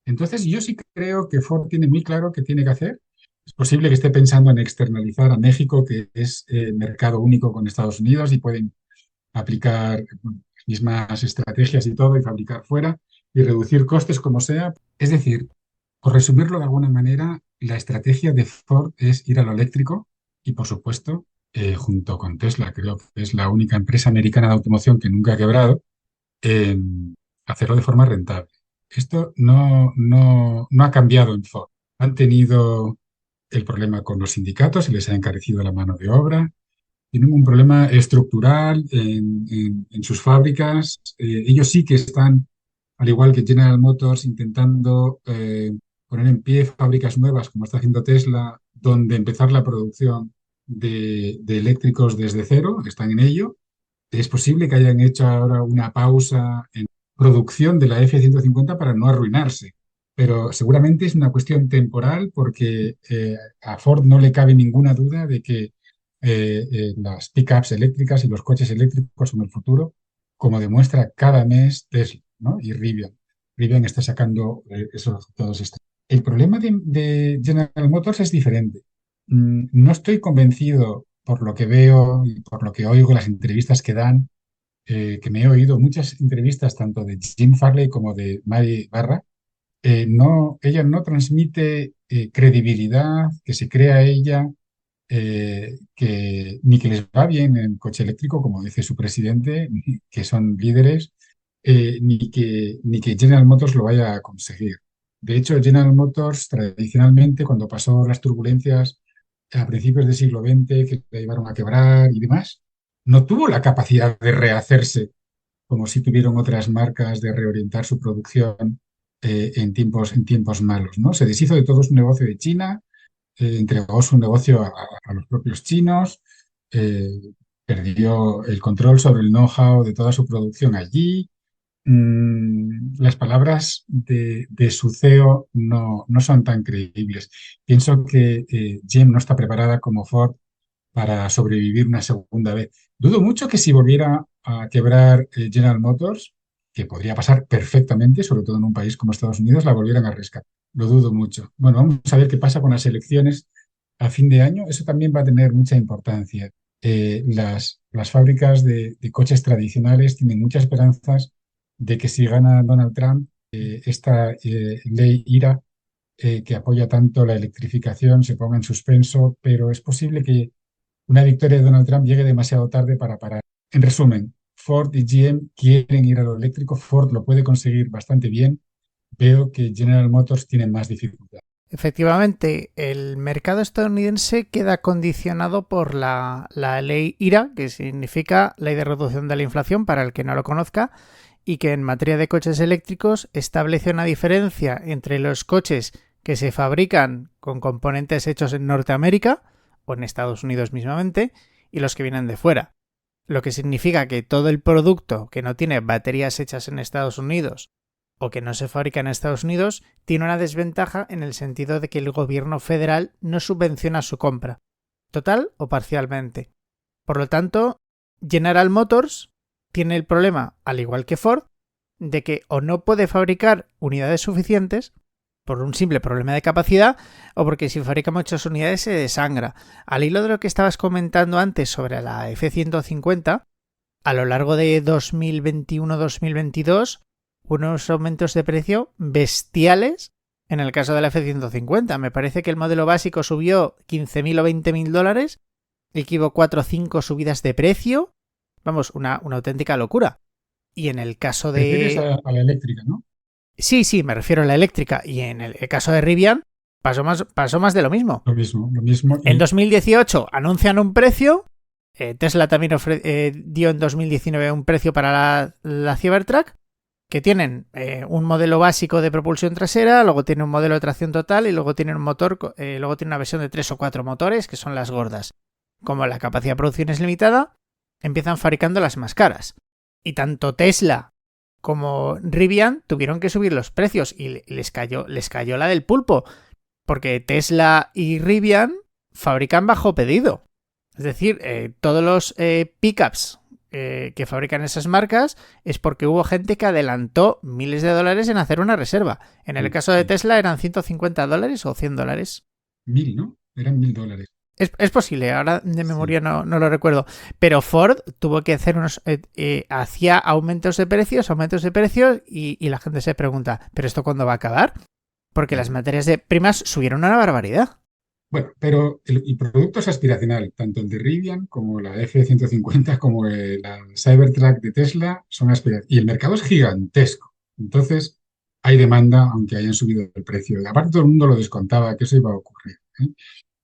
Entonces, yo sí creo que Ford tiene muy claro qué tiene que hacer. Es posible que esté pensando en externalizar a México, que es mercado único con Estados Unidos y pueden aplicar bueno, las mismas estrategias y todo y fabricar fuera y reducir costes como sea. Es decir, por resumirlo de alguna manera, la estrategia de Ford es ir a lo eléctrico y, por supuesto, junto con Tesla, creo que es la única empresa americana de automoción que nunca ha quebrado, hacerlo de forma rentable. Esto no ha cambiado en Ford. Han tenido el problema con los sindicatos, se les ha encarecido la mano de obra, tienen un problema estructural en sus fábricas. Ellos sí que están, al igual que General Motors, intentando poner en pie fábricas nuevas, como está haciendo Tesla, donde empezar la producción de eléctricos desde cero. Están en ello. Es posible que hayan hecho ahora una pausa en producción de la F-150 para no arruinarse, pero seguramente es una cuestión temporal porque a Ford no le cabe ninguna duda de que las pickups eléctricas y los coches eléctricos son el futuro, como demuestra cada mes Tesla, ¿no? Y Rivian. Rivian está sacando esos resultados. El problema de General Motors es diferente. No estoy convencido por lo que veo y por lo que oigo, las entrevistas que dan, que me he oído muchas entrevistas tanto de Jim Farley como de Mary Barra. Ella no transmite credibilidad, que se crea ella, ni que les va bien en coche eléctrico, como dice su presidente, ni que son líderes, ni que General Motors lo vaya a conseguir. De hecho, General Motors tradicionalmente, cuando pasó las turbulencias a principios del siglo XX, que la llevaron a quebrar y demás, no tuvo la capacidad de rehacerse como si tuvieron otras marcas, de reorientar su producción en tiempos malos, ¿no? Se deshizo de todo su negocio de China, entregó su negocio a los propios chinos, eh, perdió el control sobre el know-how de toda su producción allí. Las palabras de su CEO no son tan creíbles. Pienso que GM no está preparada como Ford para sobrevivir una segunda vez. Dudo mucho que si volviera a quebrar General Motors, que podría pasar perfectamente, sobre todo en un país como Estados Unidos, la volvieran a rescatar. Lo dudo mucho. Bueno, vamos a ver qué pasa con las elecciones a fin de año. Eso también va a tener mucha importancia. Las fábricas de coches tradicionales tienen muchas esperanzas de que si gana Donald Trump, esta ley IRA, que apoya tanto la electrificación, se ponga en suspenso, pero es posible que una victoria de Donald Trump llegue demasiado tarde para parar. En resumen, Ford y GM quieren ir a lo eléctrico, Ford lo puede conseguir bastante bien, veo que General Motors tiene más dificultad. Efectivamente, el mercado estadounidense queda condicionado por la ley IRA, que significa Ley de Reducción de la Inflación, para el que no lo conozca, y que en materia de coches eléctricos establece una diferencia entre los coches que se fabrican con componentes hechos en Norteamérica o en Estados Unidos mismamente y los que vienen de fuera. Lo que significa que todo el producto que no tiene baterías hechas en Estados Unidos o que no se fabrica en Estados Unidos tiene una desventaja en el sentido de que el gobierno federal no subvenciona su compra, total o parcialmente. Por lo tanto, General Motors tiene el problema, al igual que Ford, de que o no puede fabricar unidades suficientes por un simple problema de capacidad o porque si fabrica muchas unidades se desangra. Al hilo de lo que estabas comentando antes sobre la F-150, a lo largo de 2021-2022, unos aumentos de precio bestiales en el caso de la F-150. Me parece que el modelo básico subió 15.000 o 20.000 dólares y que hubo 4 o 5 subidas de precio. Vamos, una auténtica locura. Y en el caso ¿Te refieres de... a la eléctrica, no? Sí, me refiero a la eléctrica. Y en el caso de Rivian pasó más de lo mismo. Lo mismo. En 2018 anuncian un precio. Tesla también dio en 2019 un precio para la Cybertruck, que tienen un modelo básico de propulsión trasera, luego tiene un modelo de tracción total y luego tiene un motor, luego tiene una versión de 3 o 4 motores, que son las gordas. Como la capacidad de producción es limitada, empiezan fabricando las más caras. Y tanto Tesla como Rivian tuvieron que subir los precios y les cayó la del pulpo, porque Tesla y Rivian fabrican bajo pedido. Es decir, todos los pickups que fabrican esas marcas es porque hubo gente que adelantó miles de dólares en hacer una reserva. En el caso de Tesla eran $150 o $100. 1.000, ¿no? Eran $1.000. Es posible, ahora de memoria no lo recuerdo. Pero Ford tuvo que hacer hacía aumentos de precios y la gente se pregunta, ¿pero esto cuándo va a acabar? Porque las materias primas subieron una barbaridad. Bueno, pero el producto es aspiracional, tanto el de Rivian como la F-150 como la Cybertruck de Tesla son aspiracionales. Y el mercado es gigantesco. Entonces, hay demanda, aunque hayan subido el precio. Aparte, todo el mundo lo descontaba, que eso iba a ocurrir, ¿eh?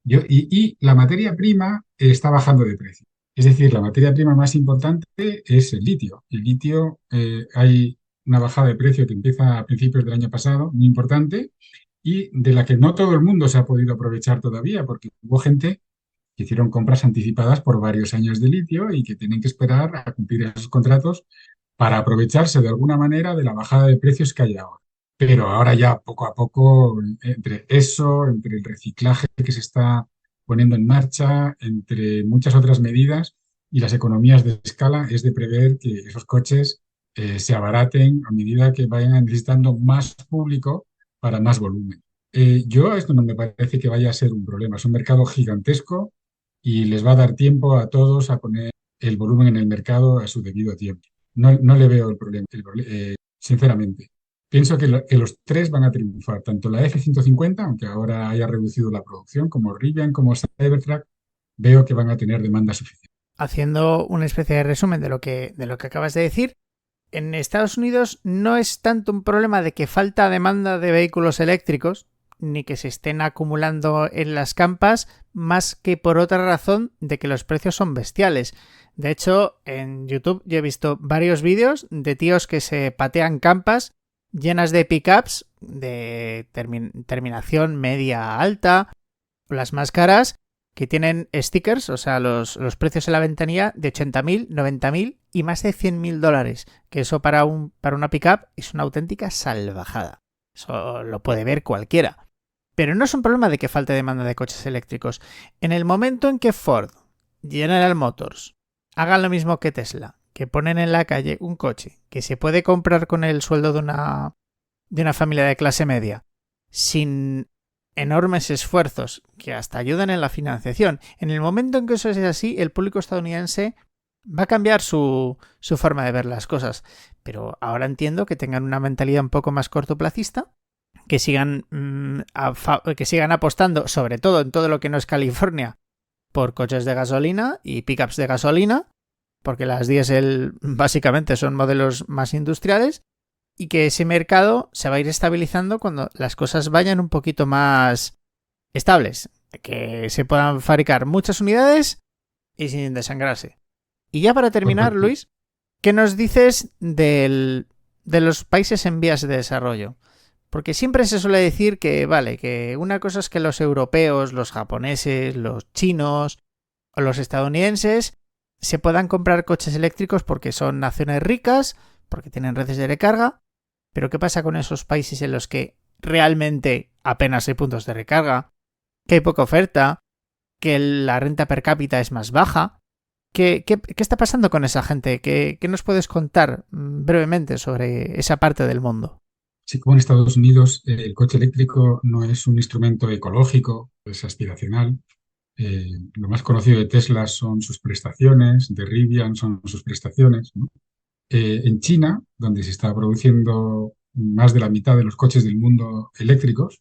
Y la materia prima está bajando de precio. Es decir, la materia prima más importante es el litio. El litio, hay una bajada de precio que empieza a principios del año pasado, muy importante, y de la que no todo el mundo se ha podido aprovechar todavía, porque hubo gente que hicieron compras anticipadas por varios años de litio y que tienen que esperar a cumplir esos contratos para aprovecharse de alguna manera de la bajada de precios que hay ahora. Pero ahora ya poco a poco, entre eso, entre el reciclaje que se está poniendo en marcha, entre muchas otras medidas y las economías de escala, es de prever que esos coches se abaraten a medida que vayan necesitando más público para más volumen. Yo esto no me parece que vaya a ser un problema. Es un mercado gigantesco y les va a dar tiempo a todos a poner el volumen en el mercado a su debido tiempo. No le veo el problema, sinceramente. Pienso que los tres van a triunfar, tanto la F-150, aunque ahora haya reducido la producción, como Rivian, como Cybertruck, veo que van a tener demanda suficiente. Haciendo una especie de resumen de lo que acabas de decir, en Estados Unidos no es tanto un problema de que falta demanda de vehículos eléctricos, ni que se estén acumulando en las campas, más que por otra razón de que los precios son bestiales. De hecho, en YouTube yo he visto varios vídeos de tíos que se patean campas llenas de pickups de terminación media alta, las más caras, que tienen stickers, o sea, los precios en la ventanilla de 80.000, 90.000 y más de 100.000 dólares, que eso para una pickup es una auténtica salvajada. Eso lo puede ver cualquiera. Pero no es un problema de que falte demanda de coches eléctricos. En el momento en que Ford, General Motors, hagan lo mismo que Tesla, que ponen en la calle un coche que se puede comprar con el sueldo de una familia de clase media, sin enormes esfuerzos que hasta ayudan en la financiación, en el momento en que eso es así, el público estadounidense va a cambiar su forma de ver las cosas. Pero ahora entiendo que tengan una mentalidad un poco más cortoplacista, que sigan apostando, sobre todo en todo lo que no es California, por coches de gasolina y pickups de gasolina, porque las diésel básicamente son modelos más industriales, y que ese mercado se va a ir estabilizando cuando las cosas vayan un poquito más estables, que se puedan fabricar muchas unidades y sin desangrarse. Y ya para terminar, Correcto. Luis, ¿qué nos dices de los países en vías de desarrollo? Porque siempre se suele decir que, vale, que una cosa es que los europeos, los japoneses, los chinos o los estadounidenses se puedan comprar coches eléctricos porque son naciones ricas, porque tienen redes de recarga, pero ¿qué pasa con esos países en los que realmente apenas hay puntos de recarga, que hay poca oferta, que la renta per cápita es más baja? ¿Qué está pasando con esa gente? ¿Qué nos puedes contar brevemente sobre esa parte del mundo? Sí, como en Estados Unidos el coche eléctrico no es un instrumento ecológico, es aspiracional. Lo más conocido de Tesla son sus prestaciones, de Rivian son sus prestaciones, ¿no? En China, donde se está produciendo más de la mitad de los coches del mundo eléctricos,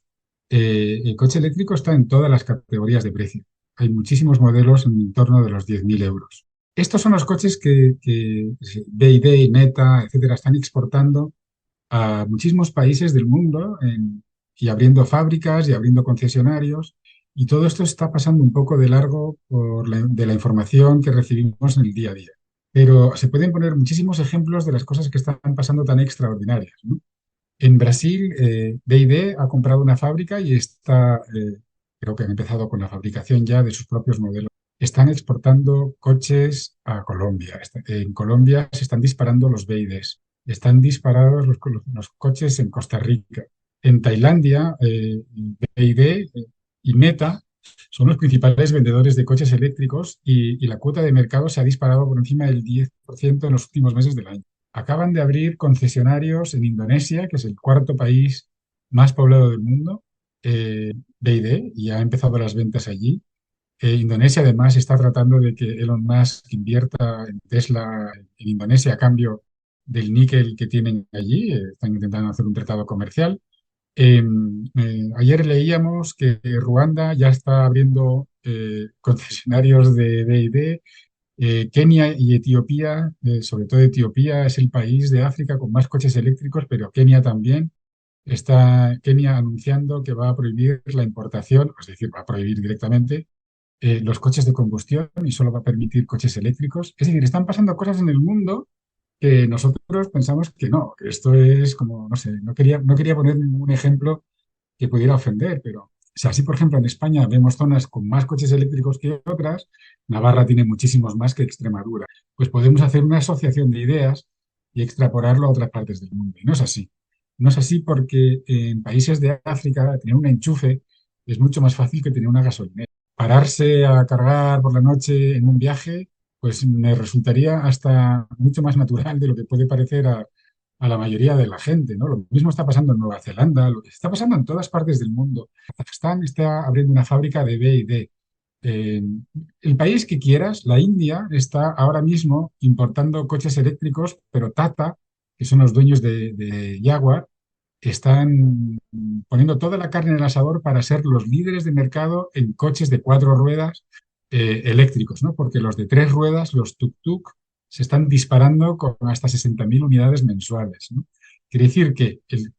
el coche eléctrico está en todas las categorías de precio. Hay muchísimos modelos en torno de los 10.000 euros. Estos son los coches que BYD, Meta, etcétera, están exportando a muchísimos países del mundo y abriendo fábricas y abriendo concesionarios. Y todo esto está pasando un poco de largo de la información que recibimos en el día a día. Pero se pueden poner muchísimos ejemplos de las cosas que están pasando tan extraordinarias, ¿no? En Brasil, BYD ha comprado una fábrica y creo que han empezado con la fabricación ya de sus propios modelos. Están exportando coches a Colombia. En Colombia se están disparando los BYDs. Están disparados los coches en Costa Rica. En Tailandia, BYD y Meta son los principales vendedores de coches eléctricos y la cuota de mercado se ha disparado por encima del 10% en los últimos meses del año. Acaban de abrir concesionarios en Indonesia, que es el cuarto país más poblado del mundo, BYD, y ha empezado las ventas allí. Indonesia además está tratando de que Elon Musk invierta en Tesla en Indonesia a cambio del níquel que tienen allí. Están intentando hacer un tratado comercial. Ayer leíamos que Ruanda ya está abriendo concesionarios de BYD. Kenia y Etiopía, sobre todo Etiopía, es el país de África con más coches eléctricos, pero Kenia también. Está Kenia anunciando que va a prohibir la importación, es decir, va a prohibir directamente los coches de combustión y solo va a permitir coches eléctricos. Es decir, están pasando cosas en el mundo que nosotros pensamos que no, que esto es como, no sé, no quería poner ningún ejemplo que pudiera ofender, pero o sea, así, por ejemplo, en España vemos zonas con más coches eléctricos que otras, Navarra tiene muchísimos más que Extremadura, pues podemos hacer una asociación de ideas y extrapolarlo a otras partes del mundo. Y no es así. No es así porque en países de África tener un enchufe es mucho más fácil que tener una gasolinera. Pararse a cargar por la noche en un viaje, pues me resultaría hasta mucho más natural de lo que puede parecer a la mayoría de la gente, ¿no? Lo mismo está pasando en Nueva Zelanda, lo que está pasando en todas partes del mundo. Kazajstán está abriendo una fábrica de BYD. Eh, el país que quieras, la India, está ahora mismo importando coches eléctricos, pero Tata, que son los dueños de Jaguar, están poniendo toda la carne en el asador para ser los líderes de mercado en coches de 4 ruedas eléctricos, ¿no? Porque los de 3 ruedas, los tuk-tuk, se están disparando con hasta 60.000 unidades mensuales, ¿no? Quiere decir que el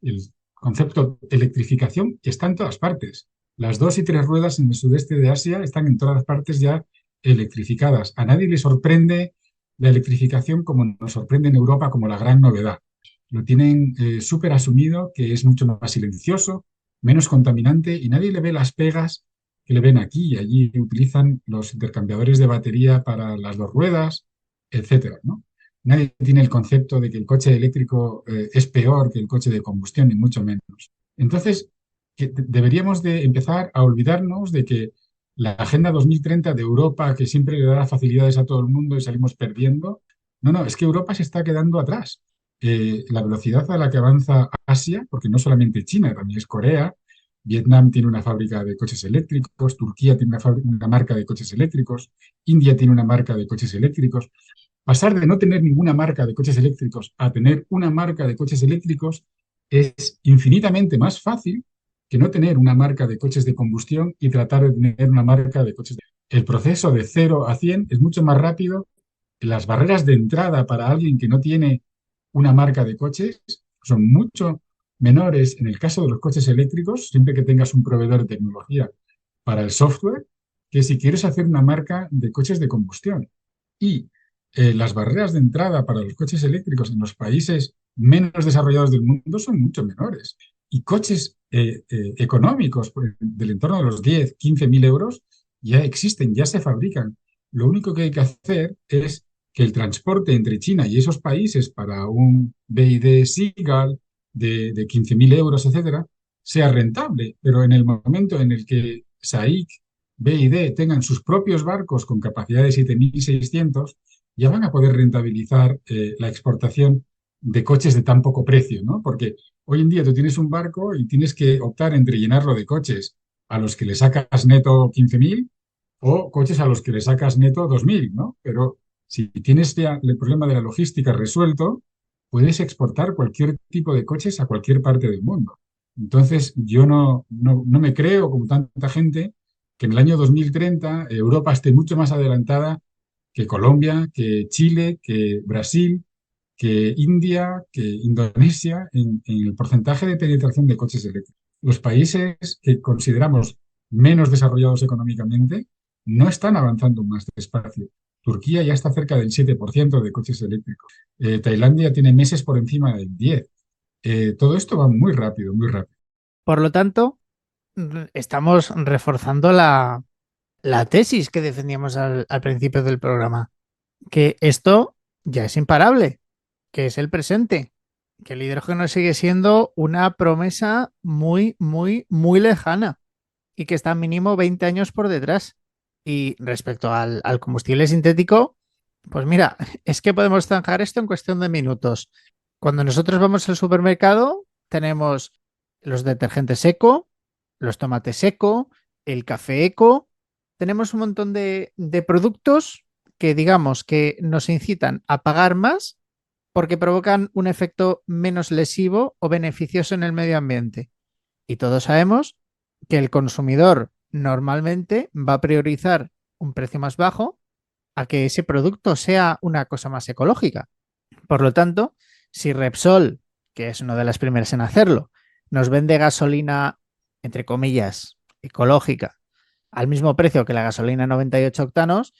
concepto de electrificación está en todas partes. Las 2 y 3 ruedas en el sudeste de Asia están en todas partes ya electrificadas. A nadie le sorprende la electrificación como nos sorprende en Europa como la gran novedad. lo tienen súper asumido, que es mucho más silencioso, menos contaminante y nadie le ve las pegas que le ven aquí y allí. Utilizan los intercambiadores de batería para las dos ruedas, etcétera, ¿no? Nadie tiene el concepto de que el coche eléctrico es peor que el coche de combustión, ni mucho menos. Entonces, deberíamos de empezar a olvidarnos de que la Agenda 2030 de Europa, que siempre le da facilidades a todo el mundo y salimos perdiendo, no, no, es que Europa se está quedando atrás. La velocidad a la que avanza Asia, porque no solamente China, también es Corea, Vietnam tiene una fábrica de coches eléctricos, Turquía tiene una marca de coches eléctricos, India tiene una marca de coches eléctricos. Pasar de no tener ninguna marca de coches eléctricos a tener una marca de coches eléctricos es infinitamente más fácil que no tener una marca de coches de combustión y tratar de tener una marca de coches de... El proceso de 0 a 100 es mucho más rápido. Las barreras de entrada para alguien que no tiene una marca de coches son mucho menores en el caso de los coches eléctricos, siempre que tengas un proveedor de tecnología para el software, que si quieres hacer una marca de coches de combustión. Y las barreras de entrada para los coches eléctricos en los países menos desarrollados del mundo son mucho menores. Y coches económicos del entorno de los 10, 15.000 euros ya existen, ya se fabrican. Lo único que hay que hacer es que el transporte entre China y esos países para un BYD Seagull de 15.000 euros, etcétera, sea rentable. Pero en el momento en el que SAIC, BYD tengan sus propios barcos con capacidad de 7.600, ya van a poder rentabilizar la exportación de coches de tan poco precio, ¿no? Porque hoy en día tú tienes un barco y tienes que optar entre llenarlo de coches a los que le sacas neto 15.000 o coches a los que le sacas neto 2.000, ¿no? Pero si tienes ya el problema de la logística resuelto, puedes exportar cualquier tipo de coches a cualquier parte del mundo. Entonces, yo no me creo, como tanta gente, que en el año 2030 Europa esté mucho más adelantada que Colombia, que Chile, que Brasil, que India, que Indonesia en el porcentaje de penetración de coches eléctricos. Los países que consideramos menos desarrollados económicamente no están avanzando más despacio. Turquía ya está cerca del 7% de coches eléctricos. Tailandia tiene meses por encima del 10%. Todo esto va muy rápido, muy rápido. Por lo tanto, estamos reforzando la tesis que defendíamos al principio del programa, que esto ya es imparable, que es el presente, que el hidrógeno sigue siendo una promesa muy, muy, muy lejana y que está mínimo 20 años por detrás. Y respecto al combustible sintético, pues mira, es que podemos zanjar esto en cuestión de minutos. Cuando nosotros vamos al supermercado, tenemos los detergentes eco, los tomates eco, el café eco. Tenemos un montón de productos que digamos que nos incitan a pagar más porque provocan un efecto menos lesivo o beneficioso en el medio ambiente. Y todos sabemos que el consumidor normalmente va a priorizar un precio más bajo a que ese producto sea una cosa más ecológica. Por lo tanto, si Repsol, que es una de las primeras en hacerlo, nos vende gasolina, entre comillas, ecológica, al mismo precio que la gasolina 98 octanos,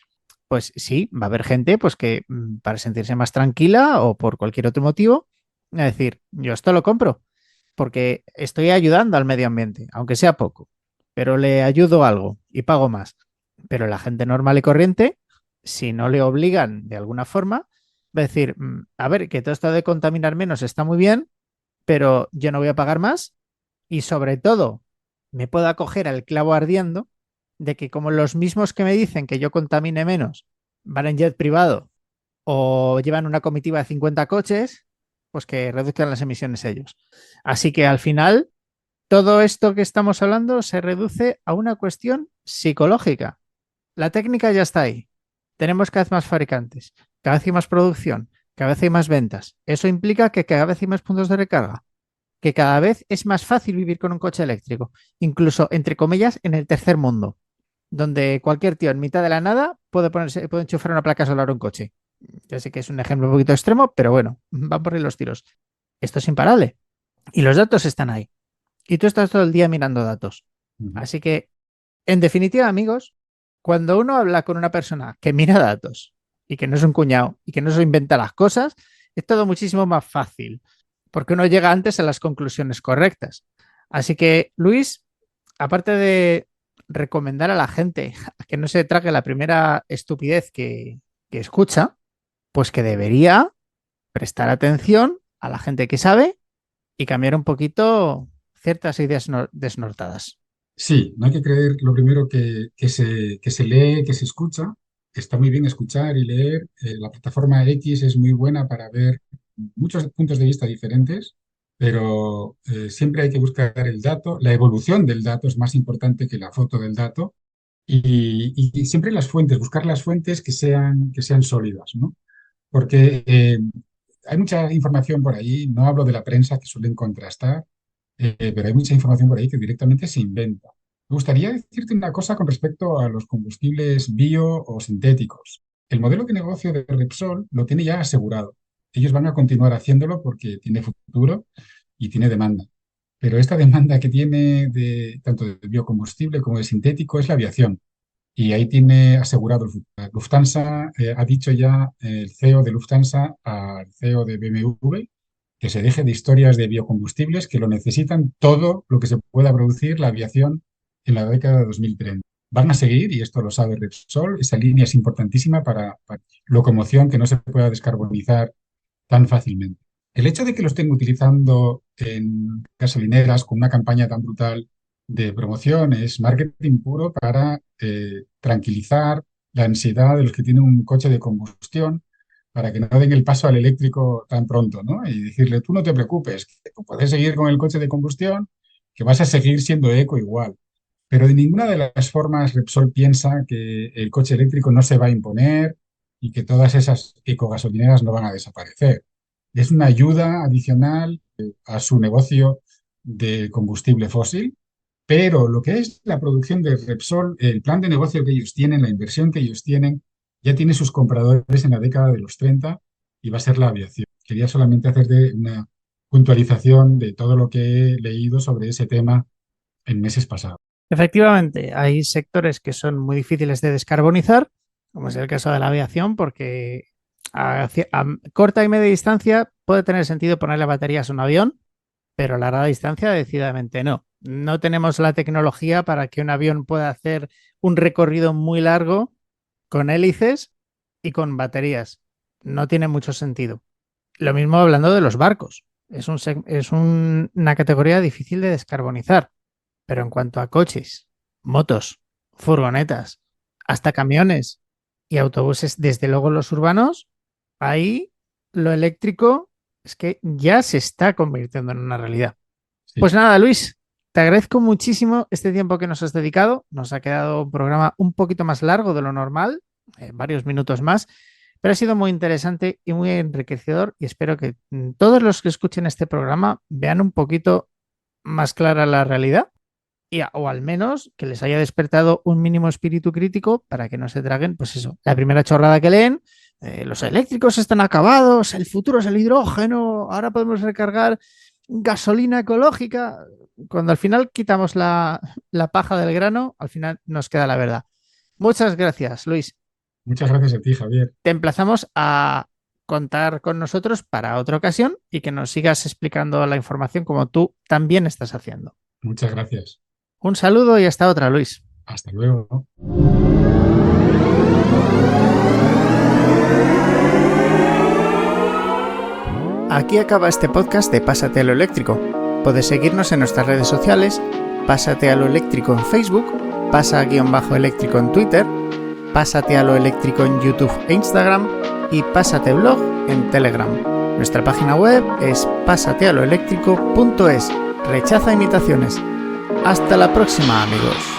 pues sí, va a haber gente pues que para sentirse más tranquila o por cualquier otro motivo, a decir, yo esto lo compro porque estoy ayudando al medio ambiente, aunque sea poco, pero le ayudo algo y pago más. Pero la gente normal y corriente, si no le obligan de alguna forma, va a decir, a ver, que todo esto de contaminar menos está muy bien, pero yo no voy a pagar más y sobre todo me puedo acoger al clavo ardiendo de que como los mismos que me dicen que yo contamine menos van en jet privado o llevan una comitiva de 50 coches, pues que reduzcan las emisiones ellos. Así que al final, todo esto que estamos hablando se reduce a una cuestión psicológica. La técnica ya está ahí. Tenemos cada vez más fabricantes, cada vez hay más producción, cada vez hay más ventas. Eso implica que cada vez hay más puntos de recarga, que cada vez es más fácil vivir con un coche eléctrico, incluso, entre comillas, en el tercer mundo, donde cualquier tío en mitad de la nada puede enchufar una placa solar a un coche. Ya sé que es un ejemplo un poquito extremo, pero bueno, van por ahí los tiros. Esto es imparable. Y los datos están ahí. Y tú estás todo el día mirando datos. Así que, en definitiva, amigos, cuando uno habla con una persona que mira datos y que no es un cuñado y que no se inventa las cosas, es todo muchísimo más fácil. porque uno llega antes a las conclusiones correctas. Así que, Luis, aparte de recomendar a la gente que no se trague la primera estupidez que escucha, pues que debería prestar atención a la gente que sabe y cambiar un poquito ciertas ideas desnortadas. Sí, no hay que creer lo primero que se lee, que se escucha. Está muy bien escuchar y leer. La plataforma X es muy buena para ver muchos puntos de vista diferentes, pero siempre hay que buscar el dato. La evolución del dato es más importante que la foto del dato. Y siempre las fuentes, buscar las fuentes que sean sólidas, ¿no? Porque hay mucha información por ahí, no hablo de la prensa que suelen contrastar, pero hay mucha información por ahí que directamente se inventa. Me gustaría decirte una cosa con respecto a los combustibles bio o sintéticos. El modelo de negocio de Repsol lo tiene ya asegurado. Ellos van a continuar haciéndolo porque tiene futuro y tiene demanda. Pero esta demanda que tiene tanto de biocombustible como de sintético es la aviación. Y ahí tiene asegurado el futuro. Lufthansa ha dicho ya el CEO de Lufthansa al CEO de BMW que se deje de historias de biocombustibles, que lo necesitan todo lo que se pueda producir la aviación en la década de 2030. Van a seguir, y esto lo sabe Repsol, esa línea es importantísima para locomoción que no se pueda descarbonizar tan fácilmente. El hecho de que lo estén utilizando en gasolineras con una campaña tan brutal de promoción es marketing puro para tranquilizar la ansiedad de los que tienen un coche de combustión para que no den el paso al eléctrico tan pronto, ¿no? Y decirle, tú no te preocupes, que tú puedes seguir con el coche de combustión, que vas a seguir siendo eco igual. Pero de ninguna de las formas Repsol piensa que el coche eléctrico no se va a imponer y que todas esas ecogasolineras no van a desaparecer. Es una ayuda adicional a su negocio de combustible fósil, pero lo que es la producción de Repsol, el plan de negocio que ellos tienen, la inversión que ellos tienen, ya tiene sus compradores en la década de los 30 y va a ser la aviación. Quería solamente hacerte una puntualización de todo lo que he leído sobre ese tema en meses pasados. Efectivamente, hay sectores que son muy difíciles de descarbonizar, como es el caso de la aviación, porque a corta y media distancia puede tener sentido ponerle baterías a un avión, pero a larga distancia decididamente no. No tenemos la tecnología para que un avión pueda hacer un recorrido muy largo con hélices y con baterías. No tiene mucho sentido. Lo mismo hablando de los barcos. Una categoría difícil de descarbonizar. Pero en cuanto a coches, motos, furgonetas, hasta camiones y autobuses, desde luego los urbanos, ahí lo eléctrico es que ya se está convirtiendo en una realidad. Sí. Pues nada, Luis, te agradezco muchísimo este tiempo que nos has dedicado. Nos ha quedado un programa un poquito más largo de lo normal, varios minutos más, pero ha sido muy interesante y muy enriquecedor y espero que todos los que escuchen este programa vean un poquito más clara la realidad o al menos que les haya despertado un mínimo espíritu crítico para que no se traguen, pues eso, la primera chorrada que leen, los eléctricos están acabados, el futuro es el hidrógeno, ahora podemos recargar gasolina ecológica. Cuando al final quitamos la paja del grano, al final nos queda la verdad. Muchas gracias, Luis. Muchas gracias a ti, Javier. Te emplazamos a contar con nosotros para otra ocasión y que nos sigas explicando la información como tú también estás haciendo. Muchas gracias. Un saludo y hasta otra, Luis. Hasta luego. Aquí acaba este podcast de Pásate a lo Eléctrico. Puedes seguirnos en nuestras redes sociales, Pásate a lo Eléctrico en Facebook, Pasa-Eléctrico en Twitter, Pásate a lo Eléctrico en YouTube e Instagram y Pásate Blog en Telegram. Nuestra página web es pasatealoeléctrico.es. Rechaza imitaciones. Hasta la próxima, amigos.